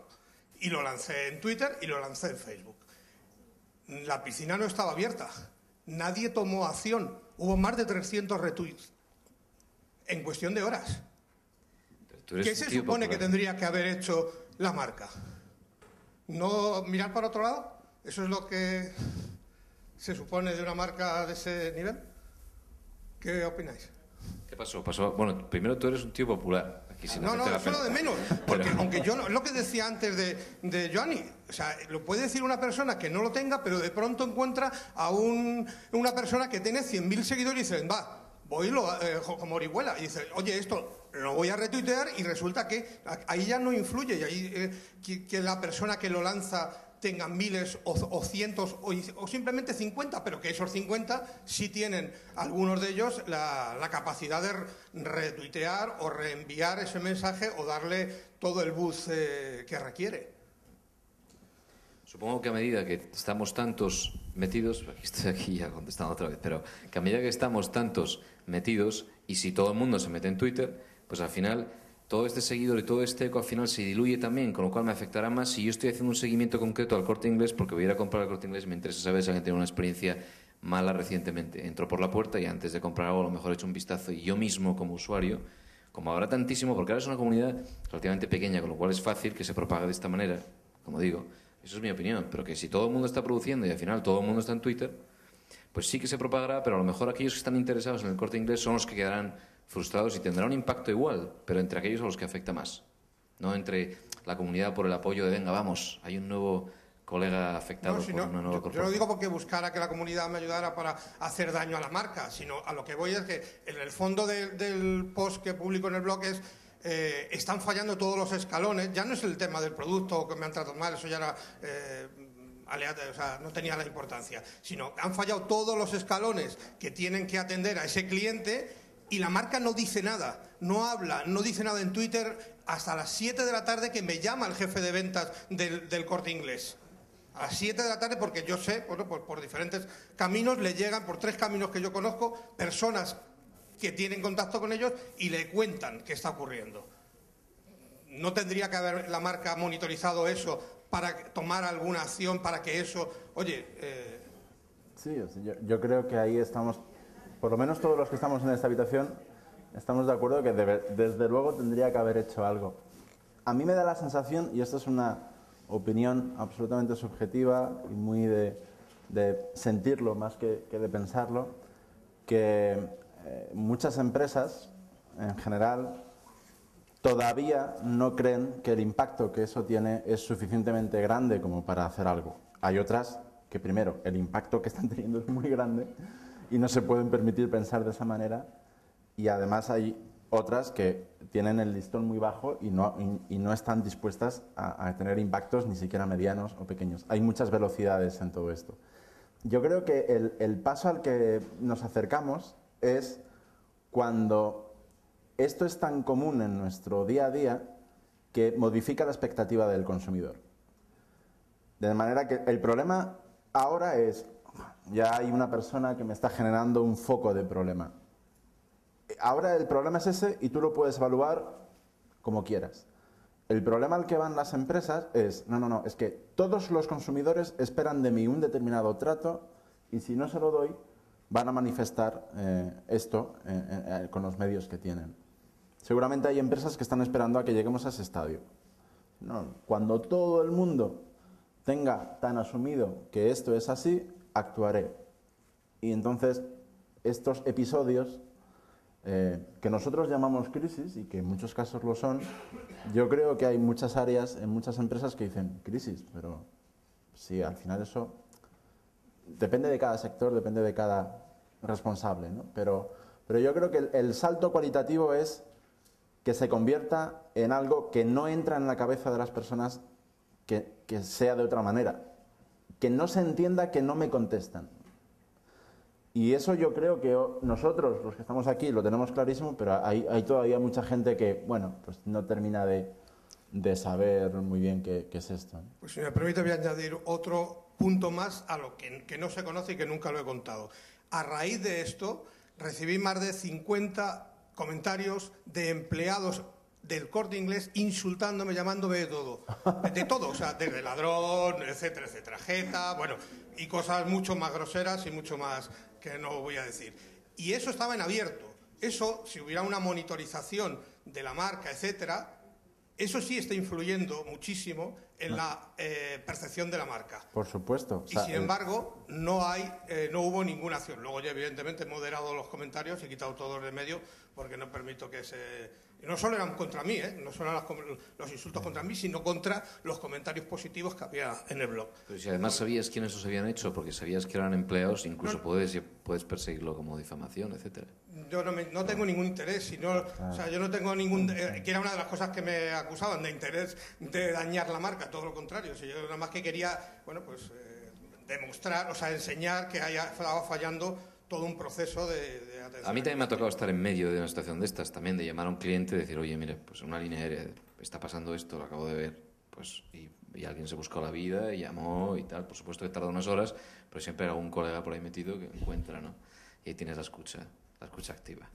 Y lo lancé en Twitter y lo lancé en Facebook. La piscina no estaba abierta. Nadie tomó acción. Hubo más de 300 retweets en cuestión de horas. ¿Qué se supone que tendría que haber hecho la marca? ¿No mirar para otro lado? ¿Eso es lo que se supone de una marca de ese nivel? ¿Qué opináis? ¿Qué pasó? Bueno, primero tú eres un tío popular. Aquí No, eso lo de menos. Porque aunque yo lo que decía antes de Johnny, o sea, lo puede decir una persona que no lo tenga, pero de pronto encuentra a una persona que tiene 100.000 seguidores y dice, voy como Orihuela, y dice, oye, esto lo voy a retuitear, y resulta que ahí ya no influye, y ahí que la persona que lo lanza tengan miles o cientos o simplemente 50, pero que esos 50 sí tienen, algunos de ellos, la capacidad de retuitear o reenviar ese mensaje o darle todo el buzz que requiere. Supongo que a medida que estamos tantos metidos, estoy aquí ya contestando otra vez, pero que a medida que estamos tantos metidos, y si todo el mundo se mete en Twitter, pues al final todo este seguidor y todo este eco al final se diluye también, con lo cual me afectará más si yo estoy haciendo un seguimiento concreto al Corte Inglés, porque voy a ir a comprar al Corte Inglés y me interesa saber si alguien tiene una experiencia mala recientemente. Entro por la puerta y antes de comprar algo a lo mejor he hecho un vistazo, y yo mismo como usuario, como habrá tantísimo, porque ahora es una comunidad relativamente pequeña, con lo cual es fácil que se propague de esta manera, como digo, eso es mi opinión, pero que si todo el mundo está produciendo y al final todo el mundo está en Twitter, pues sí que se propagará, pero a lo mejor aquellos que están interesados en el Corte Inglés son los que quedarán frustrados y tendrá un impacto igual, pero entre aquellos a los que afecta más, no entre la comunidad por el apoyo de venga, vamos, hay un nuevo colega afectado por una nueva corporación. Yo no digo porque buscara que la comunidad me ayudara para hacer daño a la marca, sino a lo que voy es que en el fondo del post que publico en el blog es están fallando todos los escalones. Ya no es el tema del producto que me han tratado mal, eso ya era aleatorio, o sea, no tenía la importancia, sino han fallado todos los escalones que tienen que atender a ese cliente y la marca no dice nada, no habla, no dice nada en Twitter hasta las 7 de la tarde que me llama el jefe de ventas del Corte Inglés. A las 7 de la tarde, porque yo sé, bueno, por diferentes caminos le llegan, por 3 caminos que yo conozco, personas que tienen contacto con ellos y le cuentan qué está ocurriendo. ¿No tendría que haber la marca monitorizado eso para tomar alguna acción para que eso... Oye... Sí, yo creo que ahí estamos, por lo menos todos los que estamos en esta habitación, estamos de acuerdo que desde luego tendría que haber hecho algo. A mí me da la sensación, y esto es una opinión absolutamente subjetiva y muy de sentirlo más que de pensarlo, que muchas empresas, en general, todavía no creen que el impacto que eso tiene es suficientemente grande como para hacer algo. Hay otras que, primero, el impacto que están teniendo es muy grande y no se pueden permitir pensar de esa manera, y además hay otras que tienen el listón muy bajo y no están dispuestas a tener impactos ni siquiera medianos o pequeños. Hay muchas velocidades en todo esto. Yo creo que el paso al que nos acercamos es cuando esto es tan común en nuestro día a día que modifica la expectativa del consumidor. De manera que el problema ahora es, ya hay una persona que me está generando un foco de problema. Ahora el problema es ese y tú lo puedes evaluar como quieras. El problema al que van las empresas es, no, es que todos los consumidores esperan de mí un determinado trato y si no se lo doy, van a manifestar esto con los medios que tienen. Seguramente hay empresas que están esperando a que lleguemos a ese estadio. No, cuando todo el mundo tenga tan asumido que esto es así, actuaré. Y entonces estos episodios que nosotros llamamos crisis y que en muchos casos lo son, yo creo que hay muchas áreas en muchas empresas que dicen crisis, pero sí, al final eso depende de cada sector, depende de cada responsable, ¿no? Pero yo creo que el salto cualitativo es que se convierta en algo que no entra en la cabeza de las personas que sea de otra manera, que no se entienda que no me contestan. Y eso yo creo que nosotros, los que estamos aquí, lo tenemos clarísimo, pero hay todavía mucha gente que, bueno, pues no termina de saber muy bien qué es esto, ¿no? Pues si me permite voy a añadir otro punto más a lo que no se conoce y que nunca lo he contado. A raíz de esto, recibí más de 50 comentarios de empleados del Corte Inglés insultándome, llamándome de todo, o sea, desde ladrón, etcétera, etcétera, jeta, bueno, y cosas mucho más groseras y mucho más que no voy a decir. Y eso estaba en abierto. Eso, si hubiera una monitorización de la marca, etcétera, eso sí está influyendo muchísimo en la percepción de la marca. Por supuesto. Y sin embargo, no hubo ninguna acción. Luego yo evidentemente he moderado los comentarios, he quitado todos de medio porque no permito que se... No solo eran contra mí, no solo eran los insultos contra mí, sino contra los comentarios positivos que había en el blog. Pero si además sabías quiénes los habían hecho, porque sabías que eran empleados, incluso puedes perseguirlo como difamación, etcétera. Yo no tengo ningún interés, o sea, yo no tengo ningún... que era una de las cosas que me acusaban de interés de dañar la marca, todo lo contrario. Si yo nada más que quería, bueno, pues demostrar, o sea, enseñar que estaba fallando todo un proceso de atención. A mí también me ha tocado estar en medio de una situación de estas, también de llamar a un cliente y decir, oye, mire, pues en una línea aérea está pasando esto, lo acabo de ver, pues y alguien se buscó la vida y llamó y tal. Por supuesto que tarda unas horas, pero siempre hay algún colega por ahí metido que encuentra, ¿no? Y ahí tienes la escucha activa.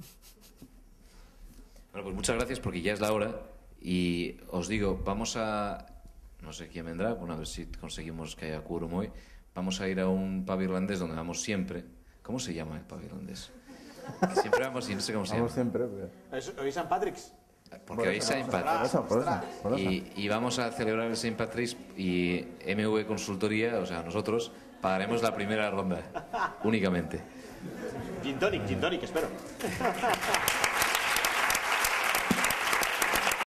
Bueno, pues muchas gracias porque ya es la hora y os digo, vamos a... No sé quién vendrá, bueno, a ver si conseguimos que haya quórum hoy. Vamos a ir a un pub irlandés donde vamos siempre. ¿Cómo se llama el pub irlandés? Que siempre vamos y no sé cómo se llama. Vamos siempre. ¿Hoy St. Patrick's? Porque hoy es St. Patrick's. Por eso. Y vamos a celebrar el St. Patrick's y MV Consultoría, o sea, nosotros pagaremos la primera ronda, únicamente. Gin tonic, espero.